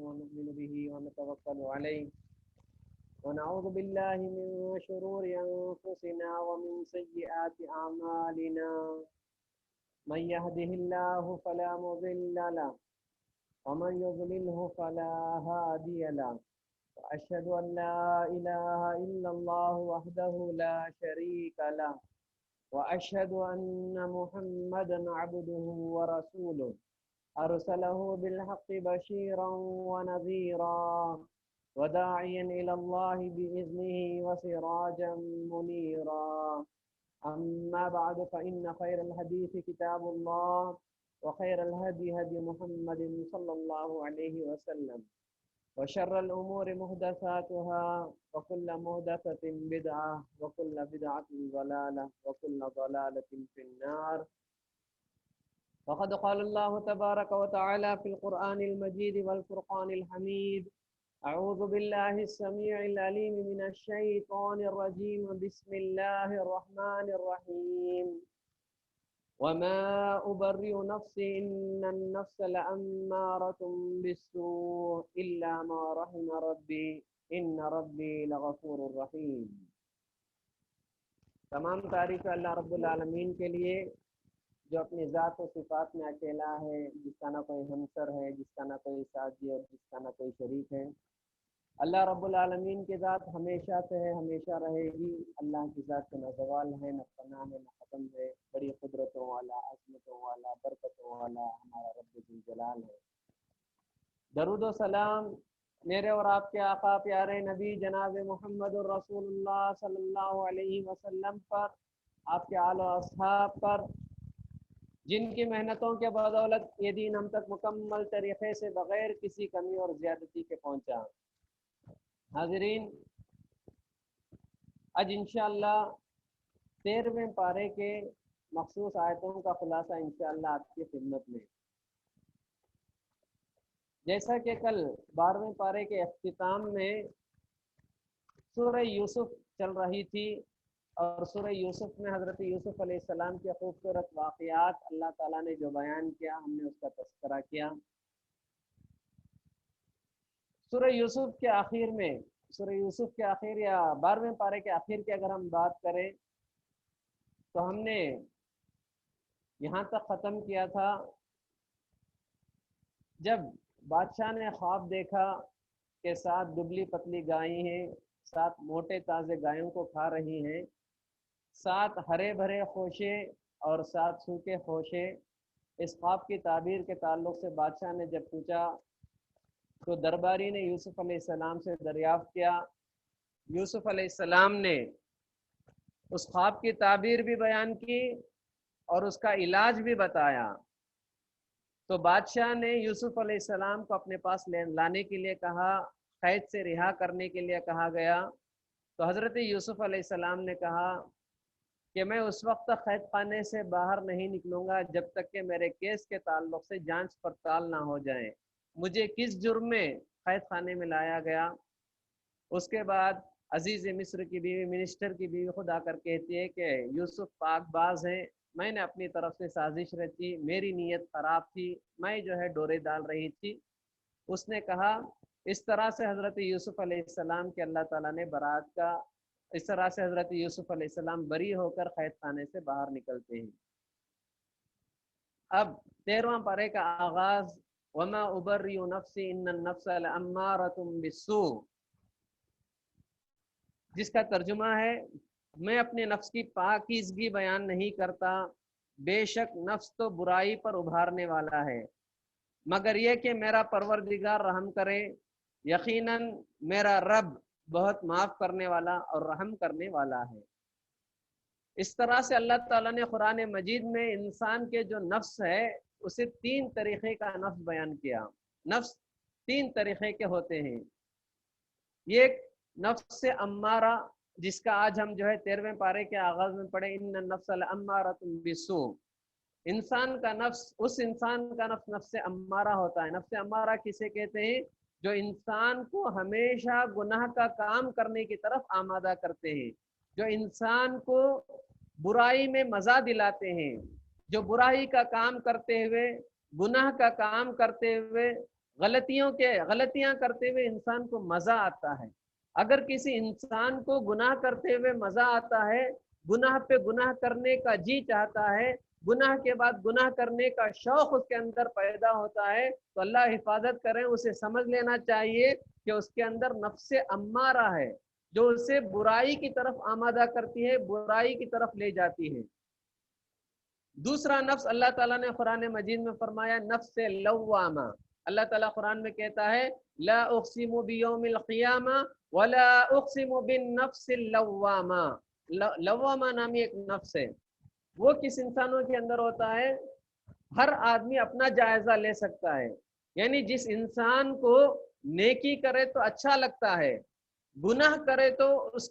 ونؤمن به ونتوكل عليه ونعوذ بالله من شرور أنفسنا ومن سيئات أعمالنا من يهده الله فلا مضل له ومن يضلله فلا هادي له وأشهد أن لا إله إلا الله وحده لا شريك له وأشهد أن محمدا عبده ورسوله أرسله بالحق بشيرا ونذيرا وداعيا إلى الله بإذنه وسراجا منيرا أما بعد فإن خير الحديث كتاب الله وخير الهدي هدي محمد صلى الله عليه وسلم وشر الأمور محدثاتها وكل محدثة بدعة وكل بدعة ضلالة وكل ضلالة في النار. وقد قال الله تبارك وتعالى في القرآن المجيد والفرقان الحميد: أعوذ بالله السميع العليم من الشيطان الرجيم بسم الله الرحمن الرحيم وما أبرئ نفسي إن النفس لأمارة بالسوء إلا ما رحم ربي إن ربي لغفور رحيم. تمام تعریف اللہ رب العالمین کے لیے جو اپنی ذات و صفات میں اکیلا ہے، جس کا نہ کوئی ہمسر ہے، جس کا نہ کوئی ساتھی اور جس کا نہ کوئی شریک ہے. اللہ رب العالمین کی ذات ہمیشہ سے ہے، ہمیشہ رہے گی. اللہ کی ذات کا نہ زوال ہے، نہ فنا ہے، نہ ختم ہے. بڑی قدرتوں والا، عظمتوں والا، برکتوں والا ہمارا رب ذوالجلال ہے. درود و سلام میرے اور آپ کے آقا پیارے نبی جناب محمد الرسول اللہ صلی اللہ علیہ وسلم پر، آپ کے آل و اصحاب پر، جن کی محنتوں کے بدولت یہ دین ہم تک مکمل طریقے سے بغیر کسی کمی اور زیادتی کے پہنچا. حاضرین، آج انشاءاللہ 13ویں پارے کے مخصوص آیتوں کا خلاصہ انشاءاللہ آپ کی خدمت میں. جیسا کہ کل 12ویں پارے کے اختتام میں سورہ یوسف چل رہی تھی، اور سورہ یوسف میں حضرت یوسف علیہ السلام کے خوبصورت واقعات اللہ تعالیٰ نے جو بیان کیا، ہم نے اس کا تذکرہ کیا. سورہ یوسف کے آخر میں، سورہ یوسف کے آخر یا 12ویں پارے کے آخر کی اگر ہم بات کریں تو ہم نے یہاں تک ختم کیا تھا جب بادشاہ نے خواب دیکھا کہ 7 دبلی پتلی گائیں ہیں، 7 موٹے تازے گایوں کو کھا رہی ہیں، 7 ہرے بھرے خوشے اور 7 سوکھے خوشے. اس خواب کی تعبیر کے تعلق سے بادشاہ نے جب پوچھا تو درباری نے یوسف علیہ السلام سے دریافت کیا. یوسف علیہ السلام نے اس خواب کی تعبیر بھی بیان کی اور اس کا علاج بھی بتایا. تو بادشاہ نے یوسف علیہ السلام کو اپنے پاس لانے کے لیے کہا، قید سے رہا کرنے کے لیے کہا گیا. تو حضرت یوسف علیہ السلام نے کہا کہ میں اس وقت تک قید خانے سے باہر نہیں نکلوں گا جب تک کہ میرے کیس کے تعلق سے جانچ پڑتال نہ ہو جائے، مجھے کس جرم میں قید خانے میں لایا گیا. اس کے بعد عزیز مصر کی بیوی، منسٹر کی بیوی خود آ کر کہتی ہے کہ یوسف پاک باز ہیں، میں نے اپنی طرف سے سازش رچی، میری نیت خراب تھی، میں جو ہے ڈورے ڈال رہی تھی. اس نے کہا اس طرح سے حضرت یوسف علیہ السلام کے اللہ تعالیٰ نے برات کا، اس طرح سے حضرت یوسف علیہ السلام بری ہو کر قید خانے سے باہر نکلتے ہیں. اب 13واں پارے کا آغاز وما ابرئ نفسی ان النفس لامارۃ بالسوء، جس کا ترجمہ ہے میں اپنے نفس کی پاکیزگی بیان نہیں کرتا، بے شک نفس تو برائی پر ابھارنے والا ہے، مگر یہ کہ میرا پروردگار رحم کرے، یقیناً میرا رب بہت معاف کرنے والا اور رحم کرنے والا ہے. اس طرح سے اللہ تعالیٰ نے قرآن مجید میں انسان کے جو نفس ہے اسے 3 طریقے کا نفس بیان کیا. نفس 3 طریقے کے ہوتے ہیں. یہ ایک نفس امارہ، جس کا آج ہم جو ہے 13ویں پارے کے آغاز میں پڑھے، ان النفس لامارۃ بالسوء. انسان کا نفس، اس انسان کا نفس نفس امارہ ہوتا ہے. نفس امارہ کسے کہتے ہیں؟ جو انسان کو ہمیشہ گناہ کا کام کرنے کی طرف آمادہ کرتے ہیں، جو انسان کو برائی میں مزہ دلاتے ہیں، جو برائی کا کام کرتے ہوئے، گناہ کا کام کرتے ہوئے غلطیاں کرتے ہوئے انسان کو مزہ آتا ہے. اگر کسی انسان کو گناہ کرتے ہوئے مزہ آتا ہے، گناہ پہ گناہ کرنے کا جی چاہتا ہے، گناہ کے بعد گناہ کرنے کا شوق اس کے اندر پیدا ہوتا ہے، تو اللہ حفاظت کریں، اسے سمجھ لینا چاہیے کہ اس کے اندر نفس امارہ ہے جو اسے برائی کی طرف آمادہ کرتی ہے، برائی کی طرف لے جاتی ہے. دوسرا نفس اللہ تعالیٰ نے قرآن مجید میں فرمایا نفس لوامہ. اللہ تعالیٰ قرآن میں کہتا ہے لا اقسم بیوم القیامہ ولا اقسم بالنفس اللوامہ. لوامہ نامی ایک نفس ہے، وہ کس انسانوں کے اندر ہوتا ہے؟ ہر آدمی اپنا جائزہ لے سکتا ہے. یعنی جس انسان کو نیکی کرے تو اچھا لگتا ہے، گناہ کرے تو اس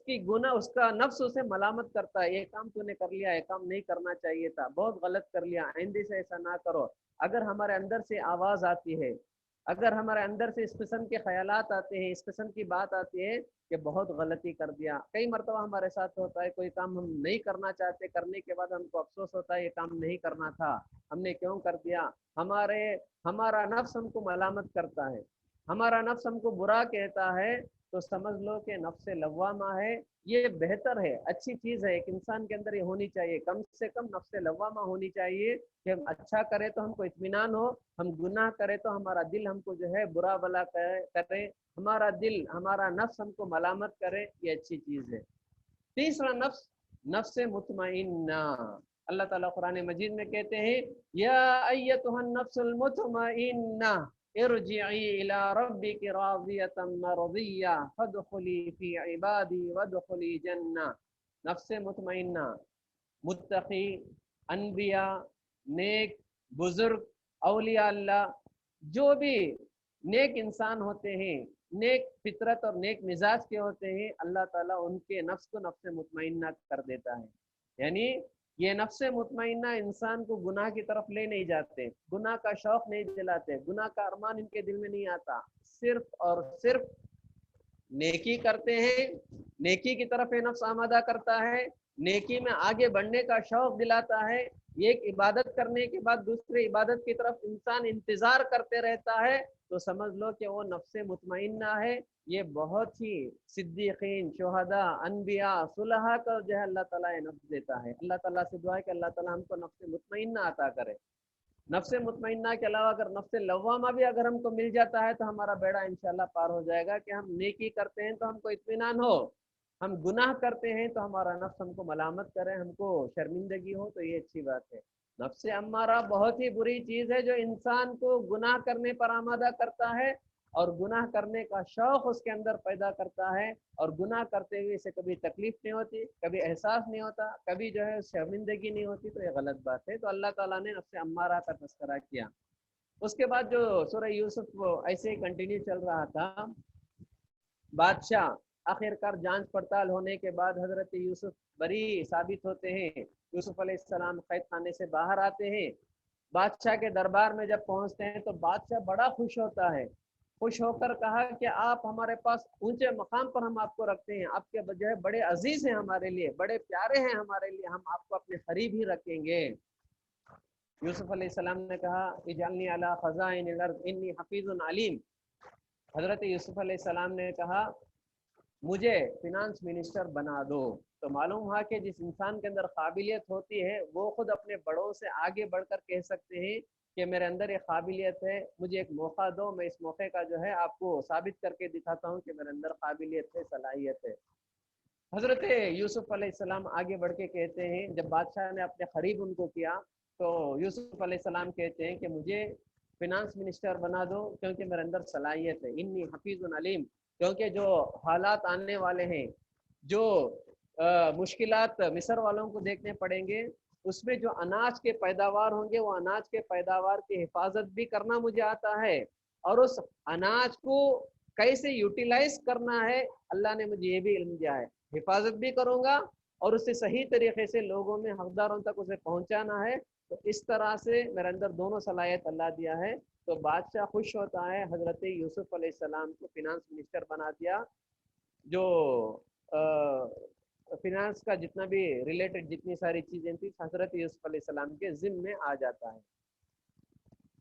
کا نفس اسے ملامت کرتا ہے، یہ کام تو نے کر لیا، یہ کام نہیں کرنا چاہیے تھا، بہت غلط کر لیا، آئندے سے ایسا نہ کرو. اگر ہمارے اندر سے آواز آتی ہے، اگر ہمارے اندر سے اس قسم کے خیالات آتے ہیں، اس قسم کی بات آتی ہے کہ بہت غلطی کر دیا. کئی مرتبہ ہمارے ساتھ ہوتا ہے کوئی کام ہم نہیں کرنا چاہتے، کرنے کے بعد ہم کو افسوس ہوتا ہے یہ کام نہیں کرنا تھا، ہم نے کیوں کر دیا. ہمارا نفس ہم کو ملامت کرتا ہے، ہمارا نفس ہم کو برا کہتا ہے، تو سمجھ لو کہ نفس لوامہ ہے. یہ بہتر ہے، اچھی چیز ہے، ایک انسان کے اندر یہ ہونی چاہیے، کم سے کم نفس لوامہ ہونی چاہیے کہ ہم اچھا کرے تو ہم کو اطمینان ہو، ہم گناہ کرے تو ہمارا دل ہم کو جو ہے برا بلا کرے، ہمارا دل ہمارا نفس ہم کو ملامت کرے، یہ اچھی چیز ہے. تیسرا نفس نفس مطمئنہ. اللہ تعالیٰ قرآن مجید میں کہتے ہیں یا ایتھا النفس المطمئنہ ارجعی الی ربک راضیۃ مرضیہ فادخلی فی عبادی وادخلی جنہ. نفس مطمئنہ، متقی، انبیاء، نیک، بزرگ، اولیاء اللہ، جو بھی نیک انسان ہوتے ہیں، نیک فطرت اور نیک مزاج کے ہوتے ہیں، اللہ تعالیٰ ان کے نفس کو نفس مطمئنہ کر دیتا ہے. یعنی یہ نفس مطمئنہ انسان کو گناہ کی طرف لے نہیں جاتے، گناہ کا شوق نہیں دلاتے، گناہ کا ارمان ان کے دل میں نہیں آتا، صرف اور صرف نیکی کرتے ہیں، نیکی کی طرف یہ نفس آمادہ کرتا ہے، نیکی میں آگے بڑھنے کا شوق دلاتا ہے. ایک عبادت کرنے کے بعد دوسری عبادت کی طرف انسان انتظار کرتے رہتا ہے، تو سمجھ لو کہ وہ نفس مطمئنہ ہے. یہ بہت ہی صدیقین، شہداء، انبیاء، صلحاء کا جو ہے اللہ تعالیٰ یہ نفس دیتا ہے. اللہ تعالیٰ سے دعا ہے کہ اللہ تعالیٰ ہم کو نفس مطمئنہ عطا کرے. نفس مطمئنہ کے علاوہ اگر نفس لوامہ بھی اگر ہم کو مل جاتا ہے تو ہمارا بیڑا انشاءاللہ پار ہو جائے گا، کہ ہم نیکی کرتے ہیں تو ہم کو اطمینان ہو، ہم گناہ کرتے ہیں تو ہمارا نفس ہم کو ملامت کرے، ہم کو شرمندگی ہو، تو یہ اچھی بات ہے. نفس امارہ بہت ہی بری چیز ہے جو انسان کو گناہ کرنے پر آمادہ کرتا ہے، اور گناہ کرنے کا شوق اس کے اندر پیدا کرتا ہے، اور گناہ کرتے ہوئے اسے کبھی تکلیف نہیں ہوتی، کبھی احساس نہیں ہوتا، کبھی جو ہے شرمندگی نہیں ہوتی، تو یہ غلط بات ہے. تو اللہ تعالیٰ نے نفس امارہ کا تذکرہ کیا. اس کے بعد جو سورہ یوسف ایسے ہی کنٹینیو چل رہا تھا، بادشاہ آخرکار جانچ پڑتال ہونے کے بعد حضرت یوسف بری ثابت ہوتے ہیں، یوسف علیہ السلام قید خانے سے باہر آتے ہیں، بادشاہ کے دربار میں جب پہنچتے ہیں تو بادشاہ بڑا خوش ہوتا ہے، خوش ہو کر کہا کہ آپ ہمارے پاس اونچے مقام پر ہم آپ کو رکھتے ہیں، آپ کے جو ہے بڑے عزیز ہیں ہمارے لیے، بڑے پیارے ہیں ہمارے لیے، ہم آپ کو اپنے قریب ہی رکھیں گے. یوسف علیہ السلام نے کہا اجعلنی علی خزائن الارض انی حفیظ علیم. حضرت یوسف علیہ السلام نے کہا مجھے فینانس منسٹر بنا دو. تو معلوم ہوا کہ جس انسان کے اندر قابلیت ہوتی ہے وہ خود اپنے بڑوں سے آگے بڑھ کر کہہ سکتے ہیں کہ میرے اندر یہ قابلیت ہے، مجھے ایک موقع دو، میں اس موقع کا جو ہے آپ کو ثابت کر کے دکھاتا ہوں کہ میرے اندر قابلیت ہے، صلاحیت ہے. حضرت یوسف علیہ السلام آگے بڑھ کے کہتے ہیں، جب بادشاہ نے اپنے قریب ان کو کیا تو یوسف علیہ السلام کہتے ہیں کہ مجھے فینانس منسٹر بنا دو کیونکہ میرے اندر صلاحیت ہے، انی حفیظ علیم. کیونکہ جو حالات آنے والے ہیں، جو مشکلات مصر والوں کو دیکھنے پڑیں گے، اس میں جو اناج کے پیداوار ہوں گے، وہ اناج کے پیداوار کی حفاظت بھی کرنا مجھے آتا ہے، اور اس اناج کو کیسے یوٹیلائز کرنا ہے اللہ نے مجھے یہ بھی علم دیا ہے. حفاظت بھی کروں گا اور اسے صحیح طریقے سے لوگوں میں، حقداروں تک اسے پہنچانا ہے. تو اس طرح سے میرے اندر دونوں صلاحیت اللہ دیا ہے. تو بادشاہ خوش ہوتا ہے، حضرت یوسف علیہ السلام کو فینانس منسٹر بنا دیا. جو فینانس کا جتنا بھی ریلیٹڈ جتنی ساری چیزیں تھیں حضرت یوسف علیہ السلام کے ذمہ میں آ جاتا ہے.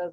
10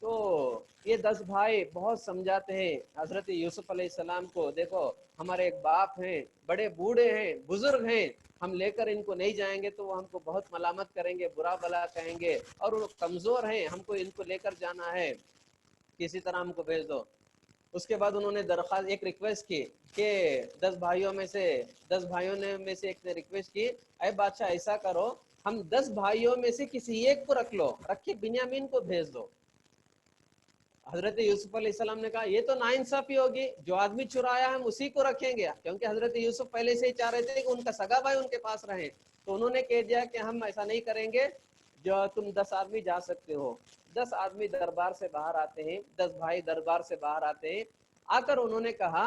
تو یہ 10 بھائی بہت سمجھاتے ہیں حضرت یوسف علیہ السلام کو، دیکھو ہمارے ایک باپ ہیں، بڑے بوڑھے ہیں، بزرگ ہیں، ہم لے کر ان کو نہیں جائیں گے تو وہ ہم کو بہت ملامت کریں گے، برا بلا کہیں گے، اور وہ کمزور ہیں، ہم کو ان کو لے کر جانا ہے، کسی طرح ہم کو بھیج دو۔ اس کے بعد انہوں نے درخواست، ایک ریکویسٹ کی کہ 10 بھائیوں میں سے 10 بھائیوں میں سے ایک نے ریکویسٹ کی، اے بادشاہ ایسا کرو، ہم 10 بھائیوں میں سے کسی ایک کو رکھ لو، رکھ کے بنیامین کو بھیج دو۔ حضرت یوسف علیہ السلام نے کہا یہ تو ناانصافی ہوگی، جو آدمی چرایا ہم اسی کو رکھیں گے، کیونکہ حضرت یوسف پہلے سے ہی چاہ رہے تھے کہ ان کا سگا بھائی ان کے پاس رہے، تو انہوں نے کہہ دیا کہ ہم ایسا نہیں کریں گے، جو تم 10 آدمی جا سکتے ہو۔ 10 آدمی دربار سے باہر آتے ہیں، 10 بھائی دربار سے باہر آتے ہیں، آ کر انہوں نے کہا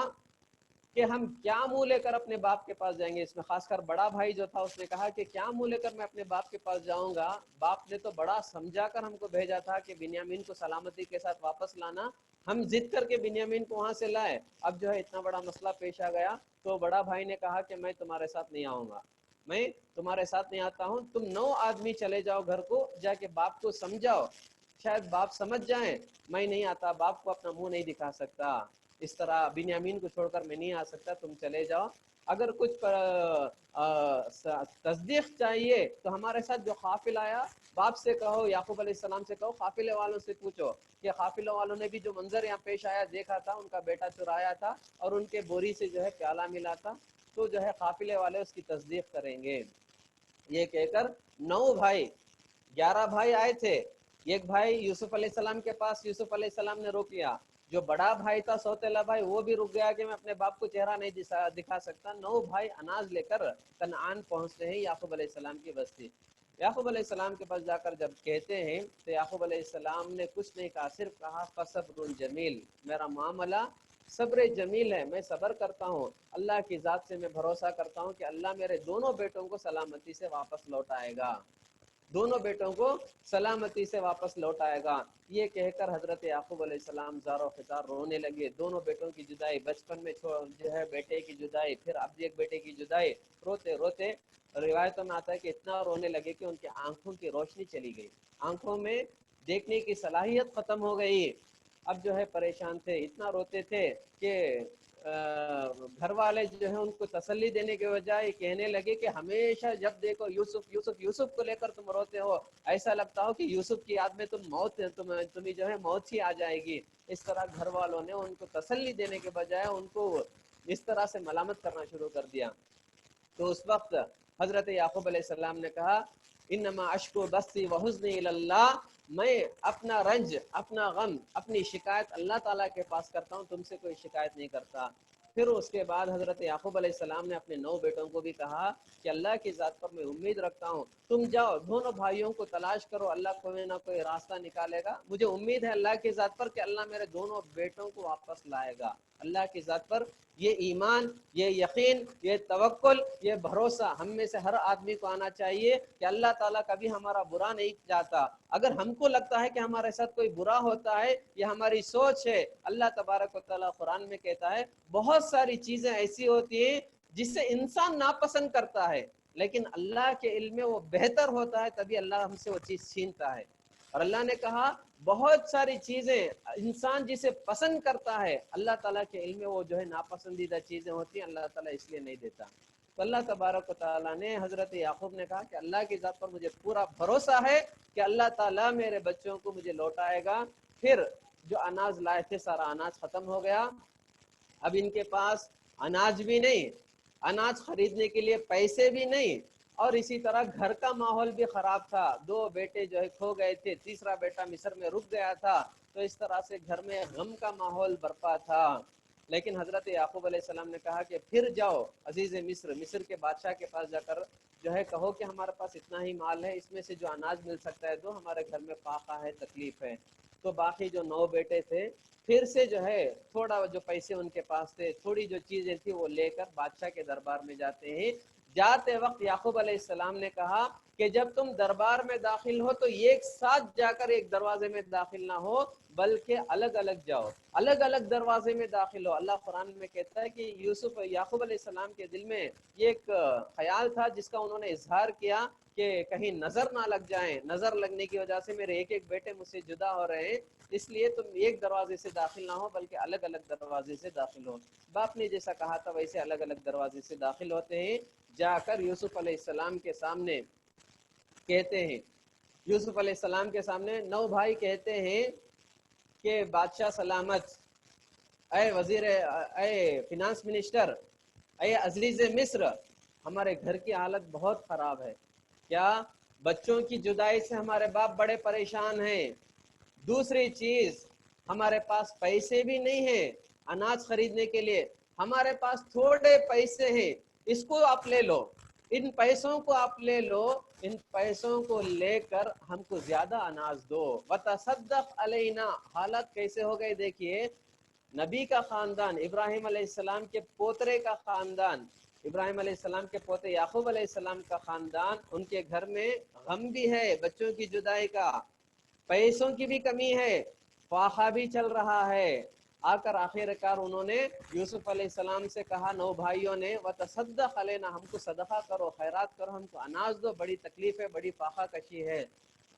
کہ ہم کیا منہ لے کر اپنے باپ کے پاس جائیں گے، اس میں خاص کر بڑا بھائی جو تھا اس نے کہا کہ کیا منہ لے کر میں اپنے باپ کے پاس جاؤں گا، باپ نے تو بڑا سمجھا کر ہم کو بھیجا تھا کہ بنیامین کو سلامتی کے ساتھ واپس لانا، ہم ضد کر کے بنیامین کو وہاں سے لائے، اب جو ہے اتنا بڑا مسئلہ پیش آ گیا۔ تو بڑا بھائی نے کہا کہ میں تمہارے ساتھ نہیں آؤں گا، میں تمہارے ساتھ نہیں آتا ہوں، تم 9 آدمی چلے جاؤ گھر کو، جا کے باپ کو سمجھاؤ، شاید باپ سمجھ جائیں، میں نہیں آتا، باپ کو اپنا منہ نہیں دکھا سکتا، اس طرح بنیامین کو چھوڑ کر میں نہیں آ سکتا، تم چلے جاؤ، اگر کچھ تصدیق چاہیے تو ہمارے ساتھ جو قافلہ آیا، باپ سے کہو، یعقوب علیہ السلام سے کہو، قافلے والوں سے پوچھو کہ قافلہ والوں نے بھی جو منظر یہاں پیش آیا دیکھا تھا، ان کا بیٹا چرایا تھا اور ان کے بوری سے جو ہے پیالہ ملا تھا، تو جو ہے قافلے والے اس کی تصدیق کریں گے۔ یہ کہہ کر 9 بھائی، 11 بھائی آئے تھے، ایک بھائی یوسف علیہ السلام کے پاس، یوسف علیہ السلام نے روک لیا، جو بڑا بھائی تھا سوتیلا بھائی وہ بھی رک گیا کہ میں اپنے باپ کو چہرہ نہیں دکھا سکتا۔ 9 بھائی اناج لے کر کنعان پہنچتے ہیں، یعقوب علیہ السلام کی بستی۔ یعقوب علیہ السلام کے پاس جا کر جب کہتے ہیں تو یعقوب علیہ السلام نے کچھ نہیں کہا، صرف کہا فصبر جمیل، میرا معاملہ صبر جمیل ہے، میں صبر کرتا ہوں، اللہ کی ذات سے میں بھروسہ کرتا ہوں کہ اللہ میرے دونوں بیٹوں کو سلامتی سے واپس لوٹائے گا، دونوں بیٹوں کو سلامتی سے واپس لوٹائے گا۔ یہ کہہ کر حضرت یعقوب علیہ السلام زار و خطار رونے لگے، دونوں بیٹوں کی جدائی، بچپن میں جو ہے بیٹے کی جدائی، پھر اب ایک بیٹے کی جدائی، روتے روتے روایتوں میں آتا ہے کہ اتنا رونے لگے کہ ان کی آنکھوں کی روشنی چلی گئی، آنکھوں میں دیکھنے کی صلاحیت ختم ہو گئی، اب جو ہے پریشان تھے، اتنا روتے تھے کہ گھر والے جو ہیں ان کو تسلی دینے کے بجائے کہنے لگے کہ ہمیشہ جب دیکھو یوسف یوسف یوسف کو لے کر تم روتے ہو، ایسا لگتا ہو کہ یوسف کی یاد میں تمہیں جو ہے موت ہی آ جائے گی۔ اس طرح گھر والوں نے ان کو تسلی دینے کے بجائے ان کو اس طرح سے ملامت کرنا شروع کر دیا۔ تو اس وقت حضرت یعقوب علیہ السلام نے کہا انما اشکو بثی وحزنی اللہ، میں اپنا رنج، اپنا غم، اپنی شکایت اللہ تعالیٰ کے پاس کرتا ہوں، تم سے کوئی شکایت نہیں کرتا۔ پھر اس کے بعد حضرت یعقوب علیہ السلام نے اپنے 9 بیٹوں کو بھی کہا کہ اللہ کی ذات پر میں امید رکھتا ہوں، تم جاؤ دونوں بھائیوں کو تلاش کرو، اللہ کوئی نہ کوئی راستہ نکالے گا، مجھے امید ہے اللہ کی ذات پر کہ اللہ میرے دونوں بیٹوں کو واپس لائے گا۔ اللہ کی ذات پر یہ ایمان، یہ یقین، یہ توکل، یہ بھروسہ ہم میں سے ہر آدمی کو آنا چاہیے کہ اللہ تعالیٰ کبھی ہمارا برا نہیں چاہتا، اگر ہم کو لگتا ہے کہ ہمارے ساتھ کوئی برا ہوتا ہے، یہ ہماری سوچ ہے، اللہ تبارک و تعالیٰ قرآن میں کہتا ہے بہت ساری چیزیں ایسی ہوتی ہیں جس سے انسان ناپسند کرتا ہے، لیکن اللہ کے علم میں وہ بہتر ہوتا ہے، تبھی اللہ ہم سے وہ چیز چھینتا ہے۔ اور اللہ نے کہا بہت ساری چیزیں انسان جسے پسند کرتا ہے، اللہ تعالیٰ کے علم میں وہ جو ہے ناپسندیدہ چیزیں ہوتی ہیں، اللہ تعالیٰ اس لیے نہیں دیتا۔ تو اللہ تبارک و تعالیٰ نے، حضرت یعقوب نے کہا کہ اللہ کی ذات پر مجھے پورا بھروسہ ہے کہ اللہ تعالیٰ میرے بچوں کو مجھے لوٹائے گا۔ پھر جو اناج لائے تھے سارا اناج ختم ہو گیا، اب ان کے پاس اناج بھی نہیں، اناج خریدنے کے لیے پیسے بھی نہیں، اور اسی طرح گھر کا ماحول بھی خراب تھا، 2 بیٹے جو ہے کھو گئے تھے، تیسرا بیٹا مصر میں رک گیا تھا، تو اس طرح سے گھر میں غم کا ماحول برپا تھا۔ لیکن حضرت یعقوب علیہ السلام نے کہا کہ پھر جاؤ عزیز مصر کے بادشاہ کے پاس جا کر جو ہے کہو کہ ہمارے پاس اتنا ہی مال ہے، اس میں سے جو اناج مل سکتا ہے دو، ہمارے گھر میں فاقہ ہے، تکلیف ہے۔ تو باقی جو 9 بیٹے تھے پھر سے جو ہے تھوڑا جو پیسے ان کے پاس تھے، تھوڑی جو چیزیں تھی وہ لے کر بادشاہ کے دربار میں جاتے ہیں۔ جاتے وقت یعقوب علیہ السلام نے کہا کہ جب تم دربار میں داخل ہو تو ایک ساتھ جا کر ایک دروازے میں داخل نہ ہو، بلکہ الگ الگ جاؤ، الگ الگ دروازے میں داخل ہو۔ اللہ قرآن میں کہتا ہے کہ یعقوب علیہ السلام کے دل میں یہ ایک خیال تھا جس کا انہوں نے اظہار کیا کہ کہیں نظر نہ لگ جائیں، نظر لگنے کی وجہ سے میرے ایک ایک بیٹے مجھ سے جدا ہو رہے ہیں، اس لیے تم ایک دروازے سے داخل نہ ہو بلکہ الگ الگ دروازے سے داخل ہو۔ باپ نے جیسا کہا تھا ویسے الگ الگ دروازے سے داخل ہوتے ہیں، جا کر یوسف علیہ السلام کے سامنے کہتے ہیں، یوسف علیہ السلام کے سامنے 9 بھائی کہتے ہیں کہ بادشاہ سلامت، اے وزیر، اے فینانس منسٹر، اے عزیز مصر، ہمارے گھر کی حالت بہت خراب ہے، کیا بچوں کی جدائی سے ہمارے باپ بڑے پریشان ہیں، دوسری چیز ہمارے پاس پیسے بھی نہیں ہیں اناج خریدنے کے لیے، ہمارے پاس تھوڑے پیسے ہیں، اس کو آپ لے لو، ان پیسوں کو آپ لے لو، ان پیسوں کو لے کر ہم کو زیادہ اناج دو، وتصدق علینا۔ حالت کیسے ہو گئی دیکھیے، نبی کا خاندان، ابراہیم علیہ السلام کے پوترے کا خاندان، ابراہیم علیہ السلام کے پوتے یعقوب علیہ السلام کا خاندان، ان کے گھر میں غم بھی ہے بچوں کی جدائی کا، پیسوں کی بھی کمی ہے، فاقہ بھی چل رہا ہے۔ آ کر آخر کار انہوں نے یوسف علیہ السلام سے کہا، 9 بھائیوں نے، وتصدق علینا، ہم کو صدقہ کرو، خیرات کرو، ہم کو اناج دو، بڑی تکلیف ہے، بڑی فاقہ کشی ہے۔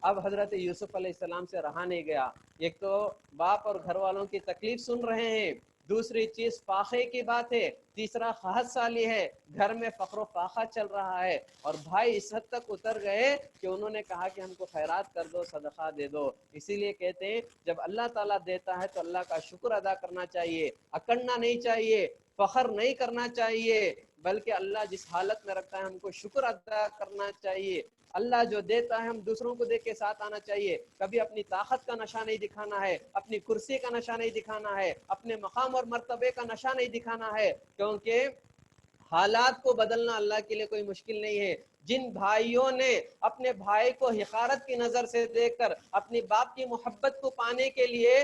اب حضرت یوسف علیہ السلام سے رہا نہیں گیا، ایک تو باپ اور گھر والوں کی تکلیف سن رہے ہیں، دوسری چیز فاقے کی بات ہے، تیسرا قحط سالی ہے، گھر میں فقر و فاقہ چل رہا ہے، اور بھائی اس حد تک اتر گئے کہ انہوں نے کہا کہ ہم کو خیرات کر دو، صدقہ دے دو۔ اسی لیے کہتے ہیں جب اللہ تعالیٰ دیتا ہے تو اللہ کا شکر ادا کرنا چاہیے، اکڑنا نہیں چاہیے، فخر نہیں کرنا چاہیے، بلکہ اللہ جس حالت میں رکھتا ہے ہم کو شکر ادا کرنا چاہیے۔ اللہ جو دیتا ہے ہم دوسروں کو دیکھ کے ساتھ آنا چاہیے، کبھی اپنی طاقت کا نشہ نہیں دکھانا ہے، اپنی کرسی کا نشہ نہیں دکھانا ہے، اپنے مقام اور مرتبے کا نشہ نہیں دکھانا ہے، کیونکہ حالات کو بدلنا اللہ کے لیے کوئی مشکل نہیں ہے۔ جن بھائیوں نے اپنے بھائی کو حقارت کی نظر سے دیکھ کر اپنی باپ کی محبت کو پانے کے لیے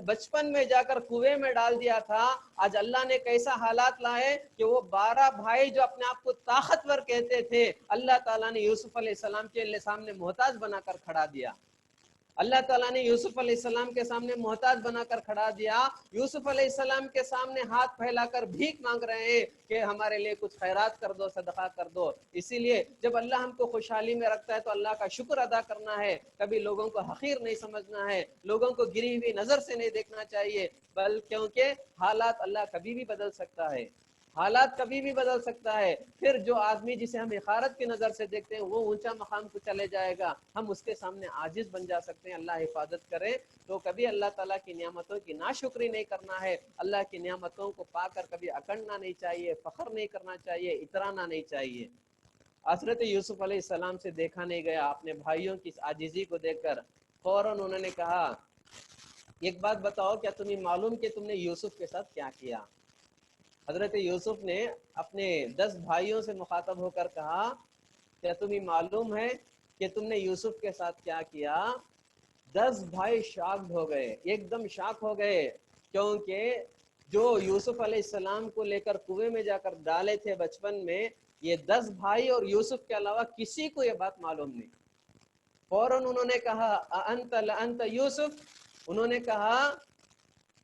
بچپن میں جا کر کنویں میں ڈال دیا تھا، آج اللہ نے کیسا حالات لائے کہ وہ 12 بھائی جو اپنے آپ کو طاقتور کہتے تھے، اللہ تعالیٰ نے یوسف علیہ السلام کے سامنے محتاج بنا کر کھڑا دیا۔ اللہ تعالیٰ نے یوسف علیہ السلام کے سامنے محتاج بنا کر کھڑا دیا، یوسف علیہ السلام کے سامنے ہاتھ پھیلا کر بھیک مانگ رہے ہیں کہ ہمارے لیے کچھ خیرات کر دو، صدقہ کر دو۔ اسی لیے جب اللہ ہم کو خوشحالی میں رکھتا ہے تو اللہ کا شکر ادا کرنا ہے، کبھی لوگوں کو حقیر نہیں سمجھنا ہے، لوگوں کو گری ہوئی نظر سے نہیں دیکھنا چاہیے، کیونکہ حالات اللہ کبھی بھی بدل سکتا ہے، حالات کبھی بھی بدل سکتا ہے۔ پھر جو آدمی جسے ہم حقارت کی نظر سے دیکھتے ہیں وہ اونچا مقام کو چلے جائے گا، ہم اس کے سامنے عاجز بن جا سکتے ہیں، اللہ حفاظت کرے۔ تو کبھی اللہ تعالیٰ کی نعمتوں کی ناشکری نہیں کرنا ہے، اللہ کی نعمتوں کو پا کر کبھی اکڑنا نہیں چاہیے، فخر نہیں کرنا چاہیے، اترانا نہیں چاہیے۔ حضرت یوسف علیہ السلام سے دیکھا نہیں گیا، اپنے بھائیوں کی عاجزی کو دیکھ کر فوراً انہوں نے کہا، ایک بات بتاؤ، کیا تمہیں معلوم کہ تم نے یوسف کے ساتھ کیا کیا؟ حضرت یوسف نے اپنے 10 بھائیوں سے مخاطب ہو کر کہا، کیا تمہیں معلوم ہے کہ تم نے یوسف کے ساتھ کیا کیا؟ 10 بھائی شاکڈ ہو گئے، ایک دم شاک ہو گئے، کیونکہ جو یوسف علیہ السلام کو لے کر کنویں میں جا کر ڈالے تھے بچپن میں، یہ 10 بھائی اور یوسف کے علاوہ کسی کو یہ بات معلوم نہیں۔ فوراً انہوں نے کہا، انت یوسف، انہوں نے کہا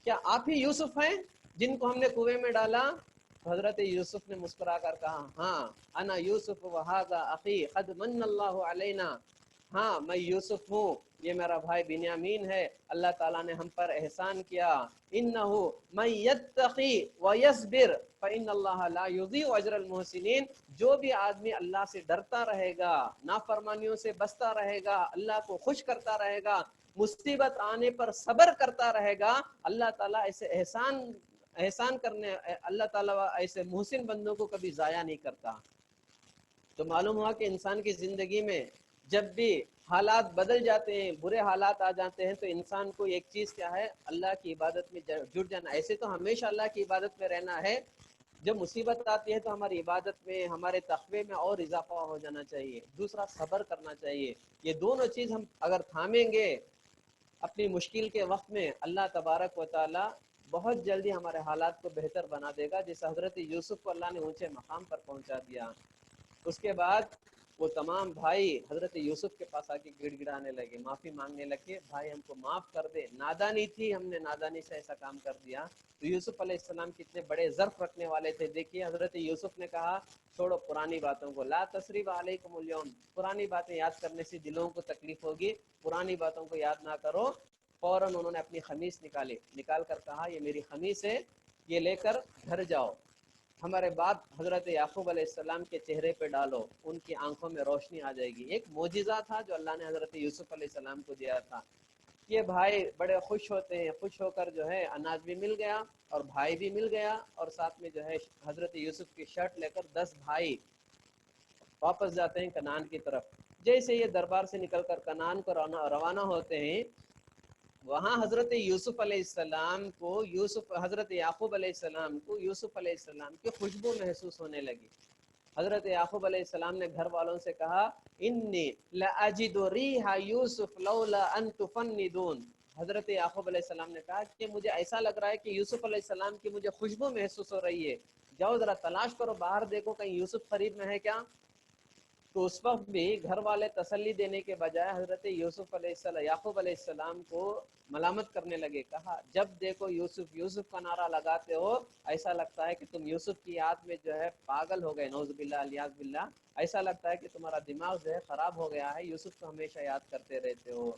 کیا آپ ہی یوسف ہیں جن کو ہم نے کنویں میں ڈالا؟ حضرت یوسف نے مسکرا کر کہا، ہاں انا یوسف وہذا اخی قد من اللہ علینا، ہاں میں یوسف ہوں، یہ میرا بھائی بنیامین ہے، اللہ تعالیٰ نے ہم پر احسان کیا۔ انہ من یتقی ویصبر فإن اللہ لا یضیع اجر المحسنین، جو بھی آدمی اللہ سے ڈرتا رہے گا، نافرمانیوں سے بچتا رہے گا، اللہ کو خوش کرتا رہے گا، مصیبت آنے پر صبر کرتا رہے گا، اللہ تعالیٰ ایسے احسان کرنے، اللہ تعالیٰ ایسے محسن بندوں کو کبھی ضائع نہیں کرتا۔ تو معلوم ہوا کہ انسان کی زندگی میں جب بھی حالات بدل جاتے ہیں، برے حالات آ جاتے ہیں، تو انسان کو ایک چیز کیا ہے، اللہ کی عبادت میں جڑ جانا۔ ایسے تو ہمیشہ اللہ کی عبادت میں رہنا ہے، جب مصیبت آتی ہے تو ہماری عبادت میں، ہمارے تقوی میں اور اضافہ ہو جانا چاہیے، دوسرا صبر کرنا چاہیے۔ یہ دونوں چیز ہم اگر تھامیں گے اپنی مشکل کے وقت میں، اللہ تبارک و تعالی بہت جلدی ہمارے حالات کو بہتر بنا دے گا، جس حضرت یوسف کو اللہ نے اونچے مقام پر پہنچا دیا۔ اس کے بعد وہ تمام بھائی حضرت یوسف کے پاس آ کے گڑ گڑانے لگے، معافی مانگنے لگے، بھائی ہم کو معاف کر دے، نادانی تھی، ہم نے نادانی سے ایسا کام کر دیا۔ تو یوسف علیہ السلام کتنے بڑے ظرف رکھنے والے تھے، دیکھیے حضرت یوسف نے کہا چھوڑو پرانی باتوں کو، لا تثریب علیکم اليوم، پرانی باتیں یاد کرنے سے دلوں کو تکلیف ہوگی، پرانی باتوں کو یاد نہ کرو۔ فوراً انہوں نے اپنی خمیس نکال کر کہا یہ میری خمیس ہے، یہ لے کر گھر جاؤ، ہمارے بعد حضرت یعقوب علیہ السلام کے چہرے پہ ڈالو، ان کی آنکھوں میں روشنی آ جائے گی۔ ایک معجزہ تھا جو اللہ نے حضرت یوسف علیہ السلام کو دیا تھا۔ یہ بھائی بڑے خوش ہوتے ہیں، خوش ہو کر جو ہے اناج بھی مل گیا اور بھائی بھی مل گیا، اور ساتھ میں جو ہے حضرت یوسف کی شرٹ لے کر 10 بھائی واپس جاتے ہیں کنعان کی طرف۔ جیسے یہ دربار سے نکل کر کنعان کو روانہ ہوتے ہیں، وہاں حضرت یوسف علیہ السلام کو حضرت یعقوب علیہ السلام کو یوسف علیہ السلام کی خوشبو محسوس ہونے لگی۔ حضرت یعقوب علیہ السلام نے گھر والوں سے کہا انی لاجد ریح یوسف لولا ان تفندون، حضرت یعقوب علیہ السلام نے کہا کہ مجھے ایسا لگ رہا ہے کہ یوسف علیہ السلام کی مجھے خوشبو محسوس ہو رہی ہے، جاؤ ذرا تلاش کرو، باہر دیکھو کہیں یوسف قریب میں ہے کیا۔ تو اس وقت بھی گھر والے تسلی دینے کے بجائے حضرت یعقوب علیہ السلام کو ملامت کرنے لگے، کہا جب دیکھو یوسف یوسف کا نعرہ لگاتے ہو، ایسا لگتا ہے کہ تم یوسف کی یاد میں جو ہے پاگل ہو گئے، نعوذ باللہ الیاذ باللہ، ایسا لگتا ہے کہ تمہارا دماغ جو ہے خراب ہو گیا ہے، یوسف کو ہمیشہ یاد کرتے رہتے ہو۔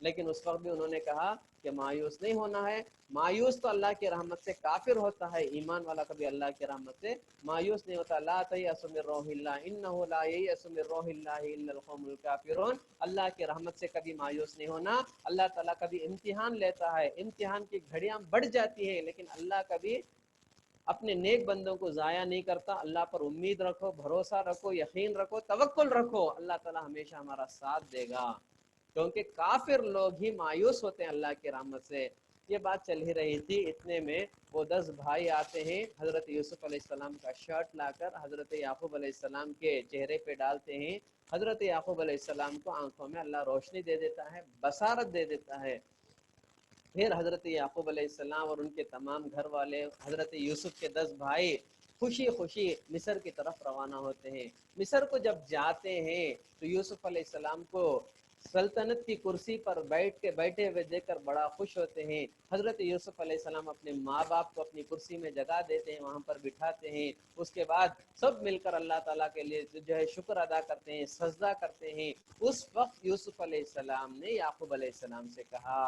لیکن اس وقت بھی انہوں نے کہا کہ مایوس نہیں ہونا ہے، مایوس تو اللہ کی رحمت سے کافر ہوتا ہے، ایمان والا کبھی اللہ کی رحمت سے مایوس نہیں ہوتا۔ لا تیأسوا من روح اللہ انہ لا ییأس من روح اللہ الا القوم الکافرون، اللہ کی رحمت سے کبھی مایوس نہیں ہونا۔ اللہ تعالیٰ کبھی امتحان لیتا ہے، امتحان کی گھڑیاں بڑھ جاتی ہیں، لیکن اللہ کبھی اپنے نیک بندوں کو ضائع نہیں کرتا۔ اللہ پر امید رکھو، بھروسہ رکھو، یقین رکھو، توکل رکھو، اللہ تعالیٰ ہمیشہ ہمارا ساتھ دے گا، کیونکہ کافر لوگ ہی مایوس ہوتے ہیں اللہ کی رحمت سے۔ یہ بات چل ہی رہی تھی، اتنے میں وہ 10 بھائی آتے ہیں، حضرت یوسف علیہ السلام کا شرٹ لا کر حضرت یعقوب علیہ السلام کے چہرے پہ ڈالتے ہیں۔ حضرت یعقوب علیہ السلام کو آنکھوں میں اللہ روشنی دے دیتا ہے، بصارت دے دیتا ہے۔ پھر حضرت یعقوب علیہ السلام اور ان کے تمام گھر والے، حضرت یوسف کے 10 بھائی خوشی خوشی مصر کی طرف روانہ ہوتے ہیں۔ مصر کو جب جاتے ہیں تو یوسف علیہ السلام کو سلطنت کی کرسی پر بیٹھے ہوئے دیکھ کر بڑا خوش ہوتے ہیں۔ حضرت یوسف علیہ السلام اپنے ماں باپ کو اپنی کرسی میں جگہ دیتے ہیں، وہاں پر بٹھاتے ہیں۔ اس کے بعد سب مل کر اللہ تعالیٰ کے لیے جو ہے شکر ادا کرتے ہیں، سجدہ کرتے ہیں۔ اس وقت یوسف علیہ السلام نے یعقوب علیہ السلام سے کہا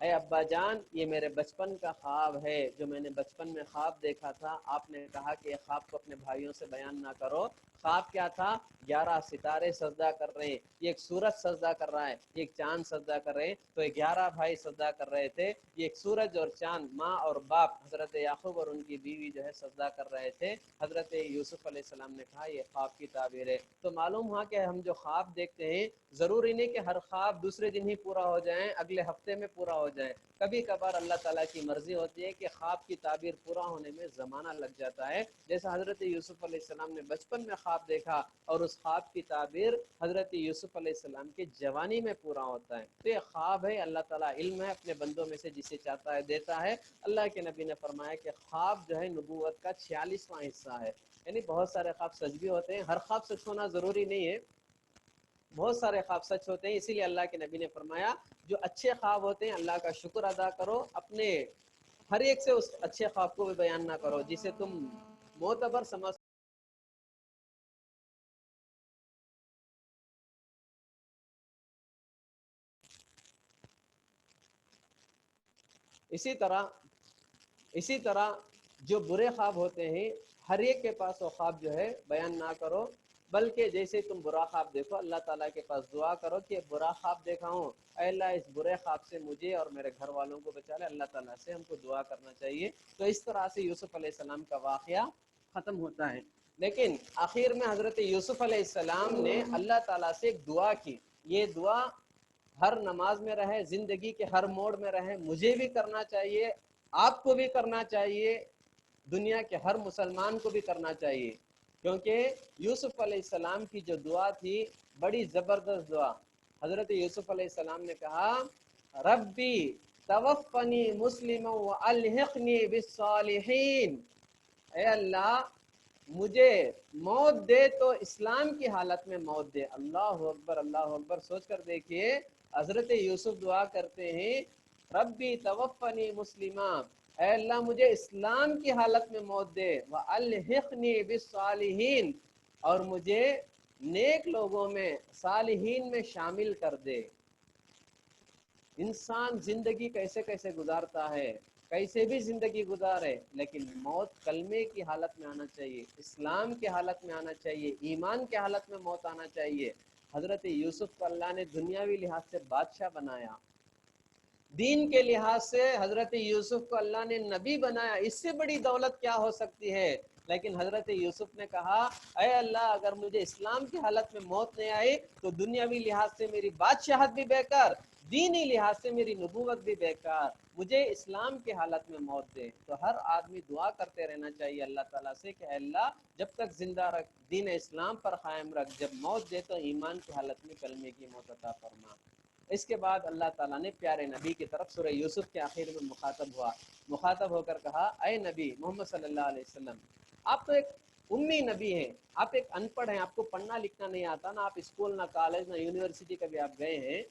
اے ابا جان، یہ میرے بچپن کا خواب ہے، جو میں نے بچپن میں خواب دیکھا تھا، آپ نے کہا کہ یہ خواب کو اپنے بھائیوں سے بیان نہ کرو۔ خواب کیا تھا؟ 11 ستارے سجدہ کر رہے ہیں، یہ ایک سورج سجدہ کر رہا ہے، یہ ایک چاند سجدہ کر رہے ہیں، تو 11 بھائی سجدہ کر رہے تھے، یہ ایک سورج اور چاند، ماں اور باپ حضرت یعقوب اور ان کی بیوی جو ہے سجدہ کر رہے تھے۔ حضرت یوسف علیہ السلام نے کہا یہ خواب کی تعبیر ہے۔ تو معلوم ہوا کہ ہم جو خواب دیکھتے ہیں ضروری نہیں کہ ہر خواب دوسرے دن ہی پورا ہو جائیں، اگلے ہفتے میں پورا ہو جائے، کبھی کبھار اللہ تعالیٰ کی مرضی ہوتی ہے کہ خواب کی تعبیر پورا ہونے میں زمانہ لگ جاتا ہے۔ جیسا حضرت یوسف علیہ السلام نے بچپن میں خواب دیکھا اور اس خواب کی تعبیر حضرت یوسف علیہ السلام کی جوانی میں پورا ہوتا ہے۔ تو یہ خواب ہے، اللہ تعالیٰ علم ہے، اپنے بندوں میں سے جسے چاہتا ہے دیتا ہے۔ اللہ کے نبی نے فرمایا کہ خواب جو ہے نبوت کا 46واں حصہ ہے، یعنی بہت سارے خواب سچ بھی ہوتے ہیں، ہر خواب سچ ہونا ضروری نہیں ہے، بہت سارے خواب سچ ہوتے ہیں۔ اسی لیے اللہ کے نبی نے فرمایا جو اچھے خواب ہوتے ہیں اللہ کا شکر ادا کرو، اپنے ہر ایک سے اس اچھے خواب کو بھی بیان نہ کرو جسے تم معتبر سمجھ۔ اسی طرح جو برے خواب ہوتے ہیں ہر ایک کے پاس وہ خواب جو ہے بیان نہ کرو، بلکہ جیسے تم برا خواب دیکھو اللہ تعالیٰ کے پاس دعا کرو کہ برا خواب دیکھا ہوں، اے اللہ اس برے خواب سے مجھے اور میرے گھر والوں کو بچا لے۔ اللہ تعالیٰ سے ہم کو دعا کرنا چاہیے۔ تو اس طرح سے یوسف علیہ السلام کا واقعہ ختم ہوتا ہے، لیکن آخر میں حضرت یوسف علیہ السلام نے اللہ تعالیٰ سے ایک دعا کی، یہ دعا ہر نماز میں رہے، زندگی کے ہر موڑ میں رہے، مجھے بھی کرنا چاہیے، آپ کو بھی کرنا چاہیے، دنیا کے ہر مسلمان کو بھی کرنا چاہیے، کیونکہ یوسف علیہ السلام کی جو دعا تھی بڑی زبردست دعا۔ حضرت یوسف علیہ السلام نے کہا ربی توفنی مسلما والحقنی بالصالحین، اے اللہ مجھے موت دے تو اسلام کی حالت میں موت دے۔ اللہ اکبر، اللہ اکبر۔ سوچ کر دیکھیے، حضرت یوسف دعا کرتے ہیں ربی توفنی مسلمہ، اے اللہ مجھے اسلام کی حالت میں موت دے، وَأَلْحِقْنِي بِالصَّالِحِينَ، اور مجھے نیک لوگوں میں، صالحین میں شامل کر دے۔ انسان زندگی کیسے کیسے گزارتا ہے، کیسے بھی زندگی گزارے، لیکن موت کلمے کی حالت میں آنا چاہیے، اسلام کی حالت میں آنا چاہیے، ایمان کی حالت میں موت آنا چاہیے۔ حضرت یوسف کو اللہ نے دنیاوی لحاظ سے بادشاہ بنایا، دین کے لحاظ سے حضرت یوسف کو اللہ نے نبی بنایا، اس سے بڑی دولت کیا ہو سکتی ہے؟ لیکن حضرت یوسف نے کہا اے اللہ اگر مجھے اسلام کی حالت میں موت نہیں آئی تو دنیاوی لحاظ سے میری بادشاہت بھی بیکار، دینی لحاظ سے میری نبوت بھی بیکار، مجھے اسلام کی حالت میں موت دے۔ تو ہر آدمی دعا کرتے رہنا چاہیے اللہ تعالیٰ سے کہ اے اللہ جب تک زندہ رکھ، دین اسلام پر قائم رکھ، جب موت دے تو ایمان کی حالت میں کلمے کی موت عطا فرما۔ اس کے بعد اللہ تعالیٰ نے پیارے نبی کی طرف سورہ یوسف کے آخر میں مخاطب ہو کر کہا اے نبی محمد صلی اللہ علیہ وسلم، آپ تو ایک امی نبی ہیں، آپ ایک ان پڑھ ہیں، آپ کو پڑھنا لکھنا نہیں آتا، نہ آپ اسکول نہ کالج نہ یونیورسٹی کبھی آپ گئے ہیں،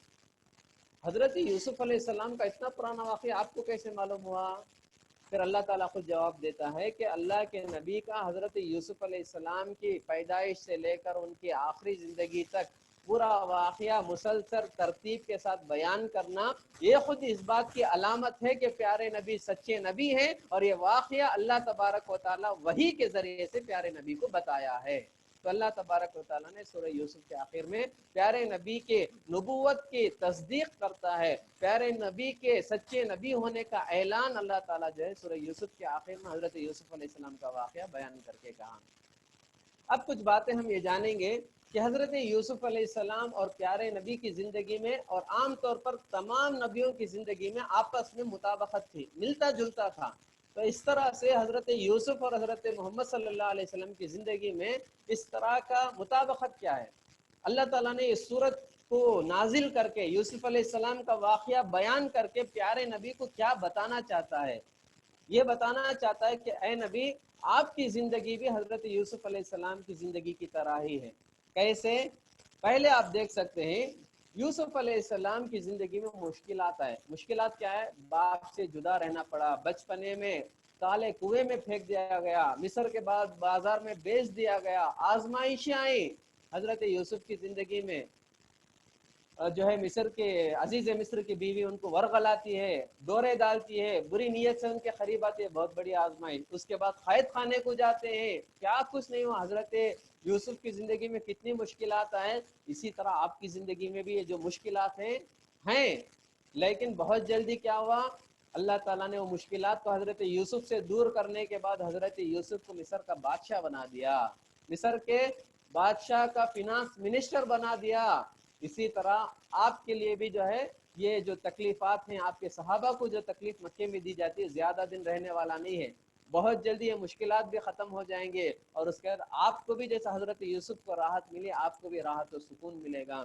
حضرت یوسف علیہ السلام کا اتنا پرانا واقعہ آپ کو کیسے معلوم ہوا؟ پھر اللہ تعالیٰ خود جواب دیتا ہے کہ اللہ کے نبی کا حضرت یوسف علیہ السلام کی پیدائش سے لے کر ان کی آخری زندگی تک پورا واقعہ مسلسل ترتیب کے ساتھ بیان کرنا، یہ خود اس بات کی علامت ہے کہ پیارے نبی سچے نبی ہیں، اور یہ واقعہ اللہ تبارک و تعالیٰ وحی کے ذریعے سے پیارے نبی کو بتایا ہے۔ تو اللہ تبارک و تعالیٰ نے سورہ یوسف کے آخر میں پیارے نبی کے نبوت کی تصدیق کرتا ہے، پیارے نبی کے سچے نبی ہونے کا اعلان اللہ تعالیٰ جو ہے سورہ یوسف کے آخر میں حضرت یوسف علیہ السلام کا واقعہ بیان کر کے کہا۔ اب کچھ باتیں ہم یہ جانیں گے کہ حضرت یوسف علیہ السلام اور پیارے نبی کی زندگی میں، اور عام طور پر تمام نبیوں کی زندگی میں آپس میں مطابقت تھی، ملتا جلتا تھا۔ تو اس طرح سے حضرت یوسف اور حضرت محمد صلی اللہ علیہ وسلم کی زندگی میں اس طرح کا مطابقت کیا ہے؟ اللہ تعالیٰ نے اس صورت کو نازل کر کے یوسف علیہ السلام کا واقعہ بیان کر کے پیارے نبی کو کیا بتانا چاہتا ہے؟ یہ بتانا چاہتا ہے کہ اے نبی آپ کی زندگی بھی حضرت یوسف علیہ السلام کی زندگی کی طرح ہی ہے۔ کیسے؟ پہلے آپ دیکھ سکتے ہیں یوسف علیہ السلام کی زندگی میں مشکلات آئے۔ مشکلات کیا ہے؟ باپ سے جدا رہنا پڑا، بچپنے میں کالے کنویں میں پھینک دیا گیا، مصر کے بعد بازار میں بیچ دیا گیا، آزمائشیں آئیں حضرت یوسف کی زندگی میں، جو ہے مصر کے عزیز مصر کی بیوی ان کو ورغلاتی ہے، دورے ڈالتی ہے، بری نیت سے ان کے قریب آتی ہے، بہت بڑی آزمائش۔ اس کے بعد قید خانے کو جاتے ہیں، کیا کچھ نہیں ہوا۔ حضرت یوسف کی زندگی میں کتنی مشکلات آئیں، اسی طرح آپ کی زندگی میں بھی یہ جو مشکلات ہیں، لیکن بہت جلدی کیا ہوا؟ اللہ تعالیٰ نے وہ مشکلات کو حضرت یوسف سے دور کرنے کے بعد حضرت یوسف کو مصر کا بادشاہ بنا دیا، مصر کے بادشاہ کا فینانس منسٹر بنا دیا۔ اسی طرح آپ کے لیے بھی جو ہے یہ جو تکلیفات ہیں، آپ کے صحابہ کو جو تکلیف مکے میں دی جاتی ہے زیادہ دن رہنے والا نہیں ہے، بہت جلدی یہ مشکلات بھی ختم ہو جائیں گے، اور اس کے بعد آپ کو بھی جیسا حضرت یوسف کو راحت ملی، آپ کو بھی راحت و سکون ملے گا۔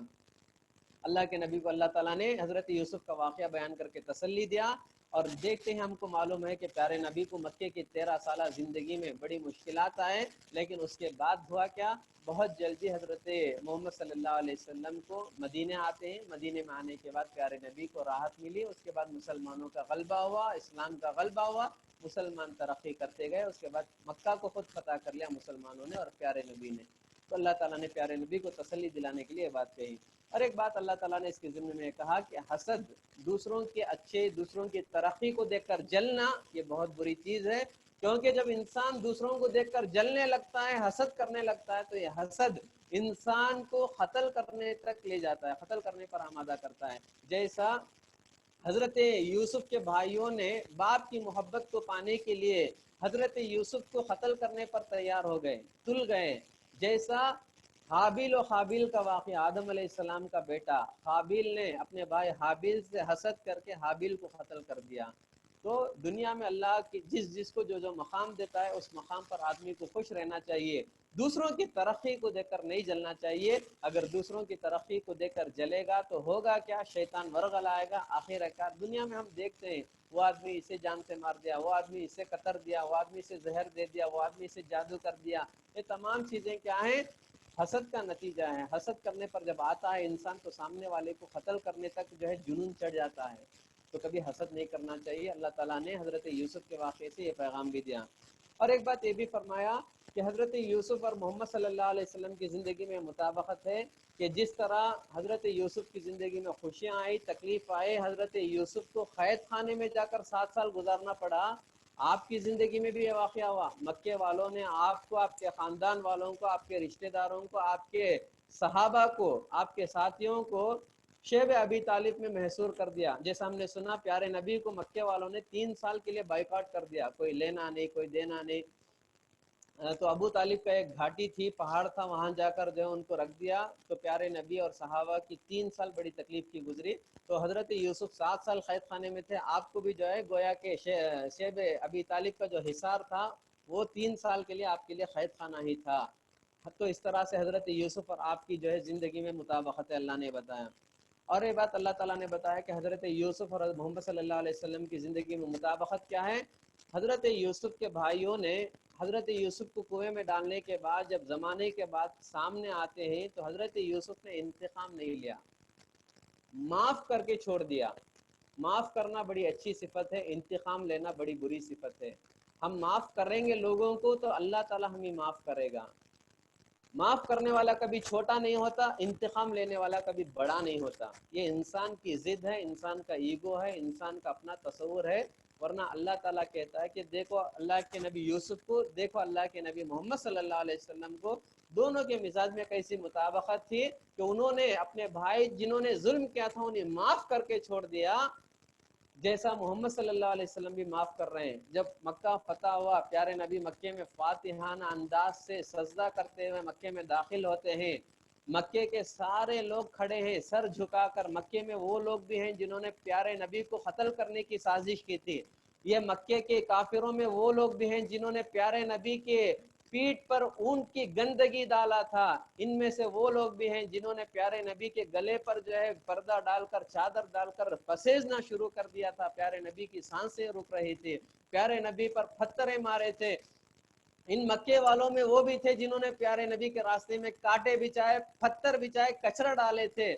اللہ کے نبی کو اللہ تعالیٰ نے حضرت یوسف کا واقعہ بیان کر کے تسلی دیا، اور دیکھتے ہیں ہم کو معلوم ہے کہ پیارے نبی کو مکے کی 13 سالہ زندگی میں بڑی مشکلات آئے، لیکن اس کے بعد ہوا کیا؟ بہت جلدی حضرت محمد صلی اللہ علیہ وسلم کو مدینے آتے ہیں، مدینے میں آنے کے بعد پیارے نبی کو راحت ملی، اس کے بعد مسلمانوں کا غلبہ ہوا، اسلام کا غلبہ ہوا، مسلمان ترقی کرتے گئے، اس کے بعد مکہ کو خود فتح کر لیا مسلمانوں نے اور پیارے نبی نے۔ تو اللہ تعالیٰ نے پیارے نبی کو تسلی دلانے کے لیے بات کہی۔ اور ایک بات اللہ تعالیٰ نے اس کے ضمن میں کہا کہ حسد، دوسروں کے اچھے، دوسروں کی ترقی کو دیکھ کر جلنا، یہ بہت بری چیز ہے، کیونکہ جب انسان دوسروں کو دیکھ کر جلنے لگتا ہے، حسد کرنے لگتا ہے، تو یہ حسد انسان کو قتل کرنے تک لے جاتا ہے، قتل کرنے پر آمادہ کرتا ہے۔ جیسا حضرت یوسف کے بھائیوں نے باپ کی محبت کو پانے کے لیے حضرت یوسف کو قتل کرنے پر تیار ہو گئے، تل گئے، جیسا حابیل و خابیل کا واقعہ، آدم علیہ السلام کا بیٹا حابیل نے اپنے بھائی حابیل سے حسد کر کے حابیل کو قتل کر دیا۔ تو دنیا میں اللہ کی جس کو جو مقام دیتا ہے اس مقام پر آدمی کو خوش رہنا چاہیے، دوسروں کی ترقی کو دیکھ کر نہیں جلنا چاہیے۔ اگر دوسروں کی ترقی کو دیکھ کر جلے گا تو ہوگا کیا؟ شیطان ورغلائے گا، آخر کار دنیا میں ہم دیکھتے ہیں وہ آدمی اسے جان سے مار دیا، وہ آدمی اسے قتل دیا، وہ آدمی اسے زہر دے دیا، وہ آدمی اسے جادو کر دیا. یہ تمام چیزیں کیا ہیں؟ حسد کا نتیجہ ہے. حسد کرنے پر جب آتا ہے انسان تو سامنے والے کو قتل کرنے تک جو ہے جنون چڑھ جاتا ہے. تو کبھی حسد نہیں کرنا چاہیے. اللہ تعالیٰ نے حضرت یوسف کے واقعے سے یہ پیغام بھی دیا. اور ایک بات یہ بھی فرمایا کہ حضرت یوسف اور محمد صلی اللہ علیہ وسلم کی زندگی میں مطابقت ہے کہ جس طرح حضرت یوسف کی زندگی میں خوشیاں آئی، تکلیف آئے، حضرت یوسف کو قید خانے میں جا کر 7 سال گزارنا پڑا، آپ کی زندگی میں بھی یہ واقعہ ہوا. مکے والوں نے آپ کو، آپ کے خاندان والوں کو، آپ کے رشتہ داروں کو، آپ کے صحابہ کو، آپ کے ساتھیوں کو شیب ابی طالب میں محصور کر دیا. جیسا ہم نے سنا پیارے نبی کو مکے والوں نے 3 سال کے لیے بائیکاٹ کر دیا، کوئی لینا نہیں، کوئی دینا نہیں. تو ابو طالب کا ایک گھاٹی تھی، پہاڑ تھا، وہاں جا کر جو ان کو رکھ دیا. تو پیارے نبی اور صحابہ کی 3 سال بڑی تکلیف کی گزری. تو حضرت یوسف 7 سال قید خانے میں تھے. آپ کو بھی جو ہے گویا کہ شیب ابی طالب کا جو حصار تھا وہ 3 سال کے لیے آپ کے لیے قید خانہ ہی تھا. تو اس طرح سے حضرت یوسف اور آپ کی جو ہے زندگی میں مطابقت اللہ نے بتایا. اور یہ بات اللہ تعالیٰ نے بتایا کہ حضرت یوسف اور محمد صلی اللہ علیہ وسلم کی زندگی میں مطابقت کیا ہے. حضرت یوسف کے بھائیوں نے حضرت یوسف کو کنویں میں ڈالنے کے بعد جب زمانے کے بعد سامنے آتے ہیں تو حضرت یوسف نے انتقام نہیں لیا، معاف کر کے چھوڑ دیا. معاف کرنا بڑی اچھی صفت ہے، انتقام لینا بڑی بری صفت ہے. ہم معاف کریں گے لوگوں کو تو اللہ تعالیٰ ہمیں معاف کرے گا. معاف کرنے والا کبھی چھوٹا نہیں ہوتا، انتقام لینے والا کبھی بڑا نہیں ہوتا. یہ انسان کی ضد ہے، انسان کا ایگو ہے، انسان کا اپنا تصور ہے. ورنہ اللہ تعالیٰ کہتا ہے کہ دیکھو اللہ کے نبی یوسف کو، دیکھو اللہ کے نبی محمد صلی اللہ علیہ وسلم کو، دونوں کے مزاج میں کیسی مطابقت تھی کہ انہوں نے اپنے بھائی جنہوں نے ظلم کیا تھا انہیں معاف کر کے چھوڑ دیا، جیسا محمد صلی اللہ علیہ وسلم بھی معاف کر رہے ہیں. جب مکہ فتح ہوا، پیارے نبی مکے میں فاتحانہ انداز سے سجدہ کرتے ہوئے مکے میں داخل ہوتے ہیں. مکے کے سارے لوگ کھڑے ہیں سر جھکا کر. مکے میں وہ لوگ بھی ہیں جنہوں نے پیارے نبی کو قتل کرنے کی سازش کی تھی. یہ مکے کے کافروں میں وہ لوگ بھی ہیں جنہوں نے پیارے نبی کے پیٹ پر اون کی گندگی ڈالا تھا. ان میں سے وہ لوگ بھی ہیں جنہوں نے پیارے نبی کے گلے پر جو ہے پردہ ڈال کر، چادر ڈال کر پسیزنا شروع کر دیا تھا. پیارے نبی کی سانسیں رک رہی تھی، پیارے نبی پر پتھریں مارے تھے. ان مکے والوں میں وہ بھی تھے جنہوں نے پیارے نبی کے راستے میں کانٹے بچھائے، پتھر بچھائے، کچرا ڈالے تھے.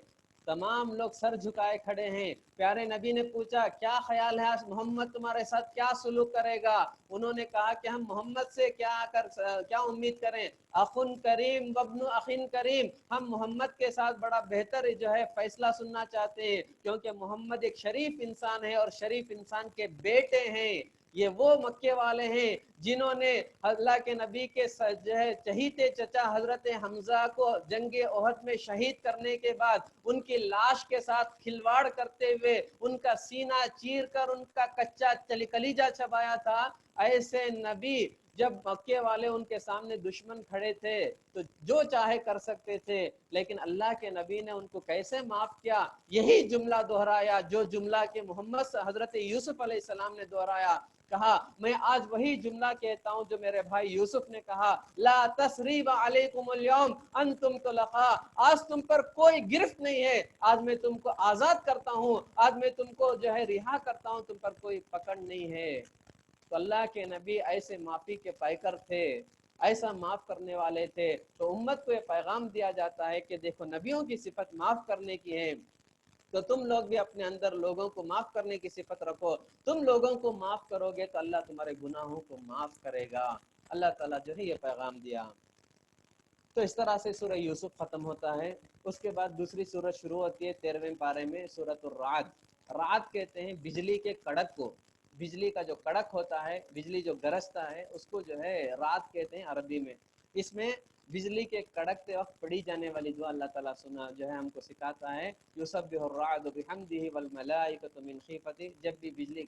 تمام لوگ سر جھکائے کھڑے ہیں. پیارے نبی نے پوچھا کیا خیال ہے محمد تمہارے ساتھ کیا سلوک کرے گا؟ انہوں نے کہا کہ ہم محمد سے کیا امید کریں، اخن کریم وابن اخن کریم. ہم محمد کے ساتھ بڑا بہتر جو ہے فیصلہ سننا چاہتے ہیں، کیونکہ محمد ایک شریف انسان ہے اور شریف انسان کے بیٹے ہیں. یہ وہ مکے والے ہیں جنہوں نے اللہ کے نبی کے جو ہے چہیتے چچا حضرت حمزہ کو جنگ احد میں شہید کرنے کے بعد ان کی لاش کے ساتھ کھلواڑ کرتے ہوئے ان کا سینہ چیر کر ان کا کچا کلیجہ چبایا تھا. ایسے نبی جب مکے والے ان کے سامنے دشمن کھڑے تھے تو جو چاہے کر سکتے تھے، لیکن اللہ کے نبی نے ان کو کیسے معاف کیا؟ یہی جملہ دہرایا جو جملہ کہ محمد حضرت یوسف علیہ السلام نے دہرایا. کہا میں آج وہی جملہ کہتا ہوں جو میرے بھائی یوسف نے کہا، لا تثریب علیکم اليوم انتم طلقاء. آج تم پر کوئی گرفت نہیں ہے، آج میں تم کو آزاد کرتا ہوں، آج میں تم کو جو ہے رہا کرتا ہوں، تم پر کوئی پکڑ نہیں ہے. تو اللہ کے نبی ایسے معافی کے پیکر تھے، ایسا معاف کرنے والے تھے. تو امت کو یہ پیغام دیا جاتا ہے کہ دیکھو نبیوں کی صفت معاف کرنے کی ہے، تو تم لوگ بھی اپنے اندر لوگوں کو معاف کرنے کی صفت رکھو. تم لوگوں کو معاف کرو گے تو اللہ تمہارے گناہوں کو معاف کرے گا. اللہ تعالیٰ جو ہے یہ پیغام دیا. تو اس طرح سے سورہ یوسف ختم ہوتا ہے. اس کے بعد دوسری سورت شروع ہوتی ہے 13ویں پارے میں، سورۃ الرعد. رعد کہتے ہیں بجلی کے کڑک کو. بجلی کا جو کڑک ہوتا ہے، بجلی جو گرجتا ہے، اس کو جو ہے رعد کہتے ہیں عربی میں. اس میں بجلی کے کڑکتے وقت پڑھی جانے والی دعا اللہ تعالیٰ سنا جو ہے ہم کو سکھاتا ہے، یسبح الرعد بحمدہ والملائکۃ من خیفتہ. جب بھی بجلی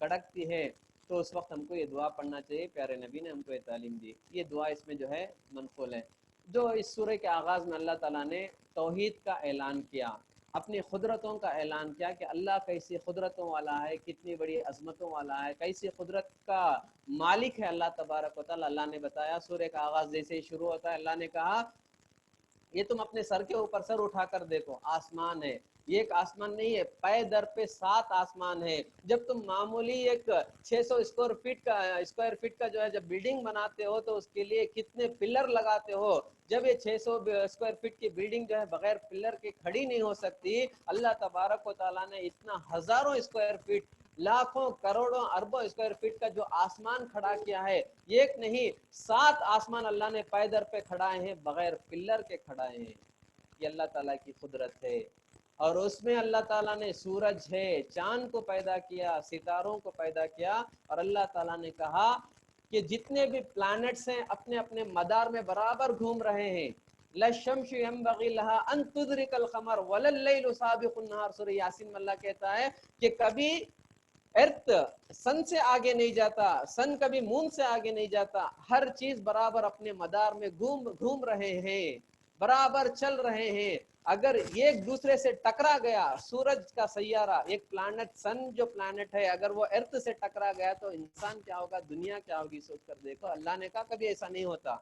کڑکتی ہے تو اس وقت ہم کو یہ دعا پڑھنا چاہیے. پیارے نبی نے ہم کو یہ تعلیم دی. یہ دعا اس میں جو ہے منقول ہے. جو اس سورہ کے آغاز میں اللہ تعالیٰ نے توحید کا اعلان کیا، اپنی قدرتوں کا اعلان کیا کہ اللہ کیسی قدرتوں والا ہے، کتنی بڑی عظمتوں والا ہے، کیسی قدرت کا مالک ہے اللہ تبارک و تعالی. اللہ نے بتایا سورہ کا آغاز جیسے ہی شروع ہوتا ہے، اللہ نے کہا یہ تم اپنے سر کے اوپر سر اٹھا کر دیکھو، آسمان ہے، یہ ایک آسمان نہیں ہے، پے در پہ 7 آسمان ہے۔ جب تم معمولی ایک 600 اسکوائر فٹ کا جو ہے جب بلڈنگ بناتے ہو تو اس کے لیے کتنے پلر لگاتے ہو، جب یہ 600 اسکوائر فٹ کی بلڈنگ جو ہے بغیر پلر کے کھڑی نہیں ہو سکتی، اللہ تبارک و تعالیٰ نے اتنا ہزاروں اسکوائر فٹ، لاکھوں کروڑوں اربوں اسکوائر فٹ کا جو آسمان کھڑا کیا ہے، ایک نہیں 7 آسمان اللہ نے پے در پہ کھڑائے ہیں، بغیر پلر کے کھڑائے ہیں۔ یہ اللہ تعالیٰ کی قدرت ہے۔ اور اس میں اللہ تعالیٰ نے سورج ہے، چاند کو پیدا کیا، ستاروں کو پیدا کیا، اور اللہ تعالیٰ نے کہا کہ جتنے بھی پلانٹس ہیں اپنے اپنے مدار میں برابر گھوم رہے ہیں۔ لَلشَّمْسُ يَنبَغِي لَهَا أَن تُدْرِكَ الْقَمَرَ وَلَا اللَّيْلُ سَابِقُ النَّهَارِ، سورہ یاسین میں اللہ کہتا ہے کہ کبھی ارتھ سن سے آگے نہیں جاتا، سن کبھی مون سے آگے نہیں جاتا، ہر چیز برابر اپنے مدار میں گھوم رہے ہیں، برابر چل رہے ہیں۔ اگر ایک دوسرے سے ٹکرا گیا، سورج کا سیارہ ایک پلانٹ، سن جو پلانٹ ہے، اگر وہ ارتھ سے ٹکرا گیا تو انسان کیا ہوگا، دنیا کیا ہوگی، سوچ کر دیکھو۔ اللہ نے کہا کبھی ایسا نہیں ہوتا،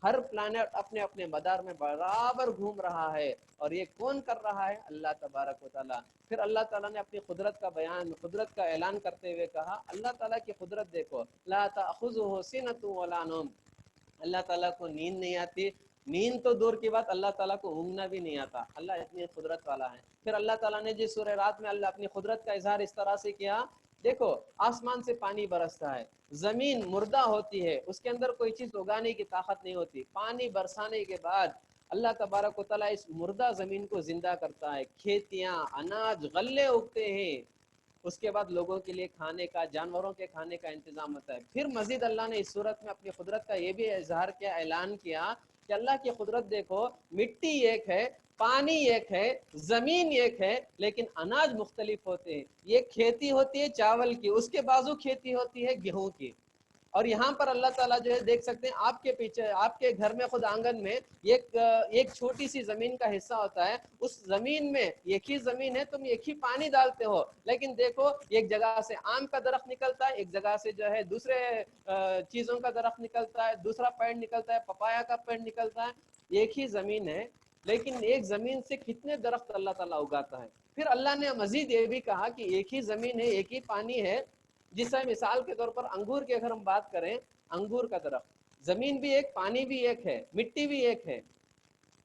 ہر پلانٹ اپنے اپنے مدار میں برابر گھوم رہا ہے، اور یہ کون کر رہا ہے؟ اللہ تبارک و تعالیٰ۔ پھر اللہ تعالیٰ نے اپنی قدرت کا بیان، قدرت کا اعلان کرتے ہوئے کہا، اللہ تعالیٰ کی قدرت دیکھو، لا تأخذہ سنۃ ولا نوم، اللہ تعالیٰ کو نیند نہیں آتی، نیند تو دور کی بات، اللہ تعالیٰ کو اونگنا بھی نہیں آتا، اللہ اتنی قدرت والا ہے۔ پھر اللہ تعالیٰ نے جس سورہ رات میں اللہ اپنی قدرت کا اظہار اس طرح سے کیا، دیکھو آسمان سے پانی برستا ہے، زمین مردہ ہوتی ہے، اس کے اندر کوئی چیز اگانے کی طاقت نہیں ہوتی، پانی برسانے کے بعد اللہ تبارک و تعالیٰ اس مردہ زمین کو زندہ کرتا ہے، کھیتیاں، اناج، غلے اگتے ہیں، اس کے بعد لوگوں کے لیے کھانے کا، جانوروں کے کھانے کا انتظام ہوتا ہے۔ پھر مزید اللہ نے اس صورت میں اپنی قدرت کا یہ بھی اظہار کیا، اعلان کیا کہ اللہ کی قدرت دیکھو، مٹی ایک ہے، پانی ایک ہے، زمین ایک ہے، لیکن اناج مختلف ہوتے ہیں۔ یہ کھیتی ہوتی ہے چاول کی، اس کے بازو کھیتی ہوتی ہے گیہوں کی، اور یہاں پر اللہ تعالیٰ جو ہے دیکھ سکتے ہیں آپ کے پیچھے، آپ کے گھر میں خود آنگن میں ایک چھوٹی سی زمین کا حصہ ہوتا ہے، اس زمین میں ایک ہی زمین ہے، تم ایک ہی پانی ڈالتے ہو، لیکن دیکھو ایک جگہ سے آم کا درخت نکلتا ہے، ایک جگہ سے جو ہے دوسرے چیزوں کا درخت نکلتا ہے، دوسرا پیڑ نکلتا ہے، پپایا کا پیڑ نکلتا ہے، ایک ہی زمین ہے، لیکن ایک زمین سے کتنے درخت اللہ تعالیٰ اگاتا ہے۔ پھر اللہ نے مزید یہ بھی کہا کہ ایک ہی زمین ہے، ایک ہی پانی ہے، جس سے مثال کے طور پر انگور کی اگر ہم بات کریں، انگور کا درخت، زمین بھی ایک، پانی بھی ایک ہے، مٹی بھی ایک ہے،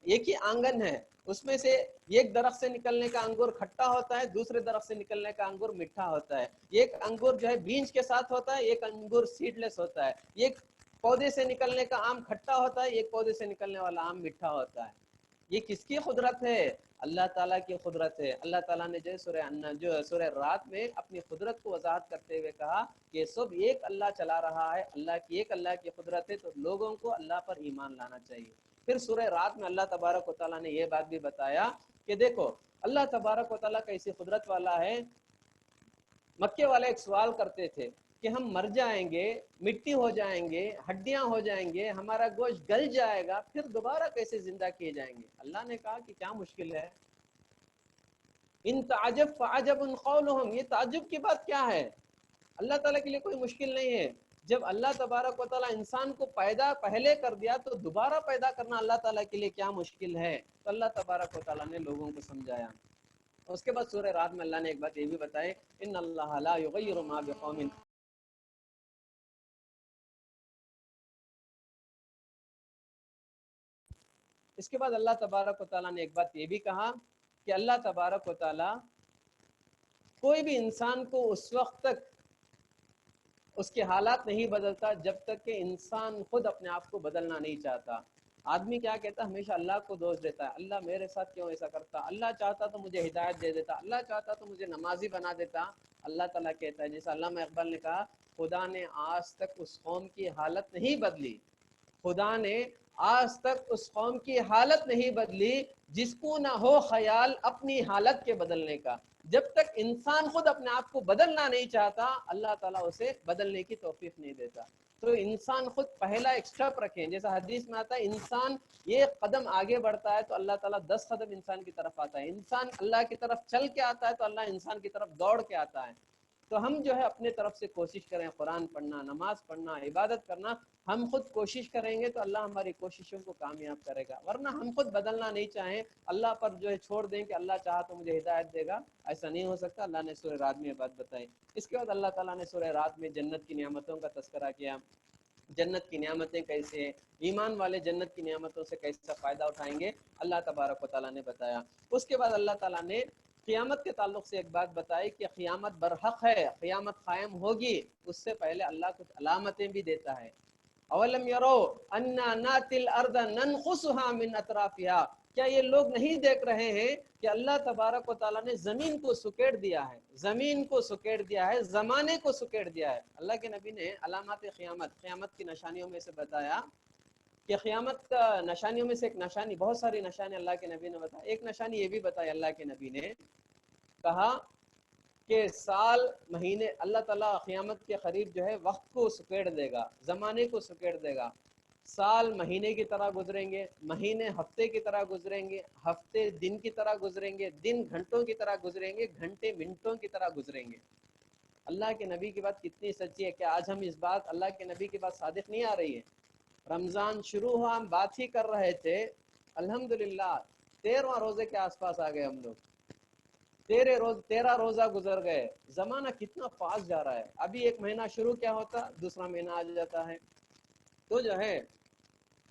ایک ہی آنگن ہے، اس میں سے ایک درخت سے نکلنے کا انگور کھٹا ہوتا ہے، دوسرے درخت سے نکلنے کا انگور میٹھا ہوتا ہے، ایک انگور جو ہے بیج کے ساتھ ہوتا ہے، ایک انگور سیڈ لیس ہوتا ہے، ایک پودے سے نکلنے کا آم کھٹا ہوتا ہے، ایک پودے سے نکلنے والا آم میٹھا ہوتا ہے۔ یہ کس کی قدرت ہے؟ اللہ تعالیٰ کی قدرت ہے۔ اللہ تعالیٰ نے جو سورہ رات میں اپنی قدرت کو وضاحت کرتے ہوئے کہا کہ سب ایک اللہ چلا رہا ہے، اللہ کی قدرت ہے، تو لوگوں کو اللہ پر ایمان لانا چاہیے۔ پھر سورہ رات میں اللہ تبارک و تعالیٰ نے یہ بات بھی بتایا کہ دیکھو اللہ تبارک و تعالیٰ کیسی قدرت والا ہے۔ مکے والے ایک سوال کرتے تھے کہ ہم مر جائیں گے، مٹی ہو جائیں گے، ہڈیاں ہو جائیں گے، ہمارا گوشت گل جائے گا، پھر دوبارہ کیسے زندہ کیے جائیں گے؟ اللہ نے کہا کہ کیا مشکل ہے؟ ان تعجب فعجب قولہم، یہ تعجب کی بات کیا ہے؟ اللہ تعالیٰ کے لیے کوئی مشکل نہیں ہے۔ جب اللہ تبارک و تعالیٰ انسان کو پیدا پہلے کر دیا تو دوبارہ پیدا کرنا اللہ تعالیٰ کے لیے کیا مشکل ہے؟ تو اللہ تبارک و تعالیٰ نے لوگوں کو سمجھایا۔ اس کے بعد سورہ رات میں اللہ نے ایک بات یہ بھی بتائی، ان اللہ لا یغیر ما بقوم، اس کے بعد اللہ تبارک و تعالیٰ نے ایک بات یہ بھی کہا کہ اللہ تبارک و تعالیٰ کوئی بھی انسان کو اس وقت تک اس کے حالات نہیں بدلتا جب تک کہ انسان خود اپنے آپ کو بدلنا نہیں چاہتا۔ آدمی کیا کہتا ہے؟ ہمیشہ اللہ کو دوش دیتا ہے، اللہ میرے ساتھ کیوں ایسا کرتا، اللہ چاہتا تو مجھے ہدایت دے دیتا، اللہ چاہتا تو مجھے نمازی بنا دیتا۔ اللہ تعالیٰ کہتا ہے، جیسا علامہ اقبال نے کہا، خدا نے آج تک اس قوم کی حالت نہیں بدلی، خدا نے آج تک اس قوم کی حالت نہیں بدلی جس کو نہ ہو خیال اپنی حالت کے بدلنے کا۔ جب تک انسان خود اپنے آپ کو بدلنا نہیں چاہتا، اللہ تعالیٰ اسے بدلنے کی توفیق نہیں دیتا۔ تو انسان خود پہلا ایک سٹیپ رکھیں، جیسا حدیث میں آتا ہے انسان ایک قدم آگے بڑھتا ہے تو اللہ تعالیٰ 10 قدم انسان کی طرف آتا ہے، انسان اللہ کی طرف چل کے آتا ہے تو اللہ انسان کی طرف دوڑ کے آتا ہے۔ تو ہم جو ہے اپنے طرف سے کوشش کریں، قرآن پڑھنا، نماز پڑھنا، عبادت کرنا، ہم خود کوشش کریں گے تو اللہ ہماری کوششوں کو کامیاب کرے گا، ورنہ ہم خود بدلنا نہیں چاہیں، اللہ پر جو ہے چھوڑ دیں کہ اللہ چاہا تو مجھے ہدایت دے گا، ایسا نہیں ہو سکتا۔ اللہ نے سورہ رعد میں یہ بات بتائی۔ اس کے بعد اللہ تعالیٰ نے سورہ رعد میں جنت کی نعمتوں کا تذکرہ کیا، جنت کی نعمتیں کیسے ہیں، ایمان والے جنت کی نعمتوں سے کیسا فائدہ اٹھائیں گے، اللہ تبارک و تعالیٰ نے بتایا۔ اس کے بعد اللہ تعالیٰ نے قیامت کے تعلق سے ایک بات بتائی کہ قیامت برحق ہے، قیامت قائم ہوگی، اس سے پہلے اللہ کچھ علامتیں بھی دیتا ہے۔ اولم یرو انا ناتی الارض ننقصها من اطرافها، کیا یہ لوگ نہیں دیکھ رہے ہیں کہ اللہ تبارک و تعالیٰ نے زمین کو سکیڑ دیا ہے، زمین کو سکیڑ دیا ہے، زمانے کو سکیڑ دیا ہے۔ اللہ کے نبی نے علامات قیامت، قیامت کی نشانیوں میں سے بتایا کہ قیامت نشانیوں میں سے ایک نشانی، بہت ساری نشانی اللہ کے نبی نے بتایا، ایک نشانی یہ بھی بتائی اللہ کے نبی نے، کہا کہ سال مہینے اللہ تعالیٰ قیامت کے قریب جو ہے وقت کو سکیڑ دے گا، زمانے کو سکیڑ دے گا، سال مہینے کی طرح گزریں گے، مہینے ہفتے کی طرح گزریں گے، ہفتے دن کی طرح گزریں گے، دن گھنٹوں کی طرح گزریں گے، گھنٹے منٹوں کی طرح گزریں گے۔ اللہ کے نبی کی بات کتنی سچی ہے کہ آج ہم اس بات، اللہ کے نبی کی بات صادق نہیں آ رہی ہے۔ رمضان شروع ہوا، ہم بات ہی کر رہے تھے، الحمدللہ 13واں روزے کے آس پاس آ گئے ہم لوگ، 13 روزہ گزر گئے، زمانہ کتنا فاسٹ جا رہا ہے، ابھی ایک مہینہ شروع کیا ہوتا دوسرا مہینہ آ جاتا ہے۔ تو جو ہے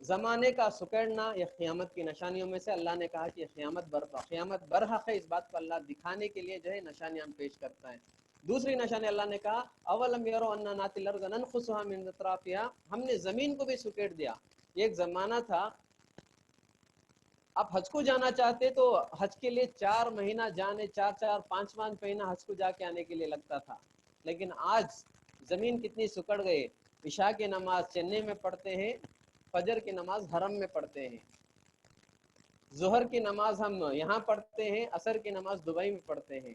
زمانے کا سکڑنا یہ قیامت کی نشانیوں میں سے اللہ نے کہا کہ قیامت برحق ہے، اس بات کو اللہ دکھانے کے لیے جو ہے نشانیاں پیش کرتا ہے۔ دوسری نشانی اللہ نے کہا اولم یرو انا ناتی الارض ننقصها من اطرافها، ہم نے زمین کو بھی سکیڑ دیا۔ یہ ایک زمانہ تھا، آپ حج کو جانا چاہتے تو حج کے لیے 4 مہینہ جانے، 4 5 مہینہ حج کو جا کے آنے کے لیے لگتا تھا، لیکن آج زمین کتنی سکڑ گئی، عشاء کی نماز چنئی میں پڑھتے ہیں، فجر کی نماز حرم میں پڑھتے ہیں، ظہر کی نماز ہم یہاں پڑھتے ہیں، عصر کی نماز دبئی میں پڑھتے ہیں۔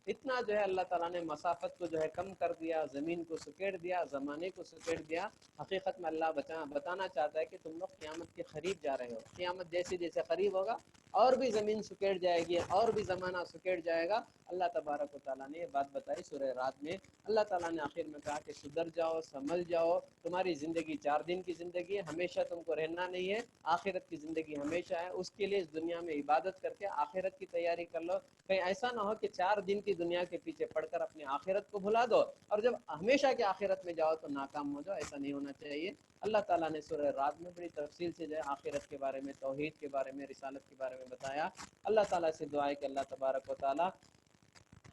اتنا جو ہے اللہ تعالیٰ نے مسافت کو جو ہے کم کر دیا، زمین کو سکیڑ دیا، زمانے کو سکیڑ دیا۔ حقیقت میں اللہ بتانا چاہتا ہے کہ تم لوگ قیامت کے قریب جا رہے ہو، قیامت جیسے جیسے قریب ہوگا اور بھی زمین سکیڑ جائے گی، اور بھی زمانہ سکیڑ جائے گا۔ اللہ تبارک و تعالیٰ نے یہ بات بتائی سورہ رات میں۔ اللہ تعالیٰ نے آخر میں کہا کہ سدھر جاؤ، سنبھل جاؤ، تمہاری زندگی 4 دن کی زندگی ہے، ہمیشہ تم کو رہنا نہیں ہے، آخرت کی زندگی ہمیشہ ہے، اس کے لیے اس دنیا میں عبادت کر کے آخرت کی تیاری کر لو۔ کہیں ایسا نہ ہو کہ 4 دن کی دنیا کے پیچھے پڑھ کر اپنی آخرت کو بھلا دو اور جب ہمیشہ کی آخرت میں جاؤ تو ناکام ہو جاؤ، ایسا نہیں ہونا چاہیے۔ اللہ تعالیٰ نے سورہ رات میں بڑی تفصیل سے جو ہے آخرت کے بارے میں، توحید کے بارے میں، رسالت کے بارے میں بتایا۔ اللہ تعالیٰ سے دعا ہے کہ اللہ تبارک و تعالیٰ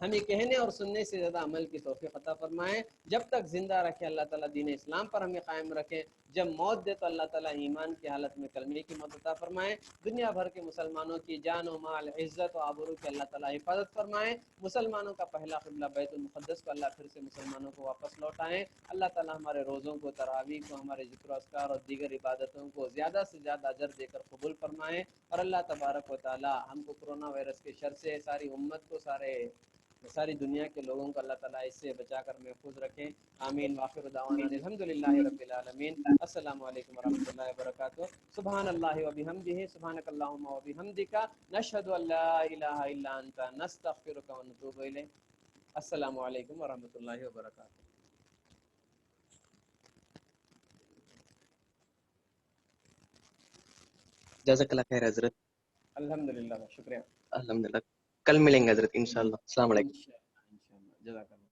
ہمیں کہنے اور سننے سے زیادہ عمل کی توفیق عطا فرمائے، جب تک زندہ رکھے اللہ تعالیٰ دین اسلام پر ہمیں قائم رکھے، جب موت دے تو اللہ تعالیٰ ایمان کی حالت میں کلمے کی موت عطا فرمائے، دنیا بھر کے مسلمانوں کی جان و مال، عزت و آبرو کی اللہ تعالیٰ حفاظت فرمائے، مسلمانوں کا پہلا قبلہ بیت المقدس کو اللہ پھر سے مسلمانوں کو واپس لوٹائیں، اللہ تعالیٰ ہمارے روزوں کو، تراویح کو، ہمارے ذکر و اذکار اور دیگر عبادتوں کو زیادہ سے زیادہ اجر دے کر قبول فرمائیں، اور اللہ تبارک و تعالیٰ ہم کو کرونا وائرس کے شر سے، ساری امت کو، ساری دنیا کے لوگوں کو اللہ تعالیٰ اس سے بچا کر محفوظ رکھیں، آمین۔ وآخر دعوانا الحمدللہ رب العالمین۔ السلام علیکم ورحمۃ اللہ وبرکاتہ۔ سبحان اللہ وبحمدہ، سبحانک اللہم وبحمدک، نشہد ان لا الہ الا انت، نستغفرک ونتوب الیک۔ السلام علیکم ورحمۃ اللہ وبرکاتہ۔ جزاک اللہ خیر حضرت۔ الحمدللہ، شکریہ۔ الحمدللہ، کل ملیں گے حضرت انشاءاللہ۔ السلام علیکم۔ انشاءاللہ، جزاک اللہ۔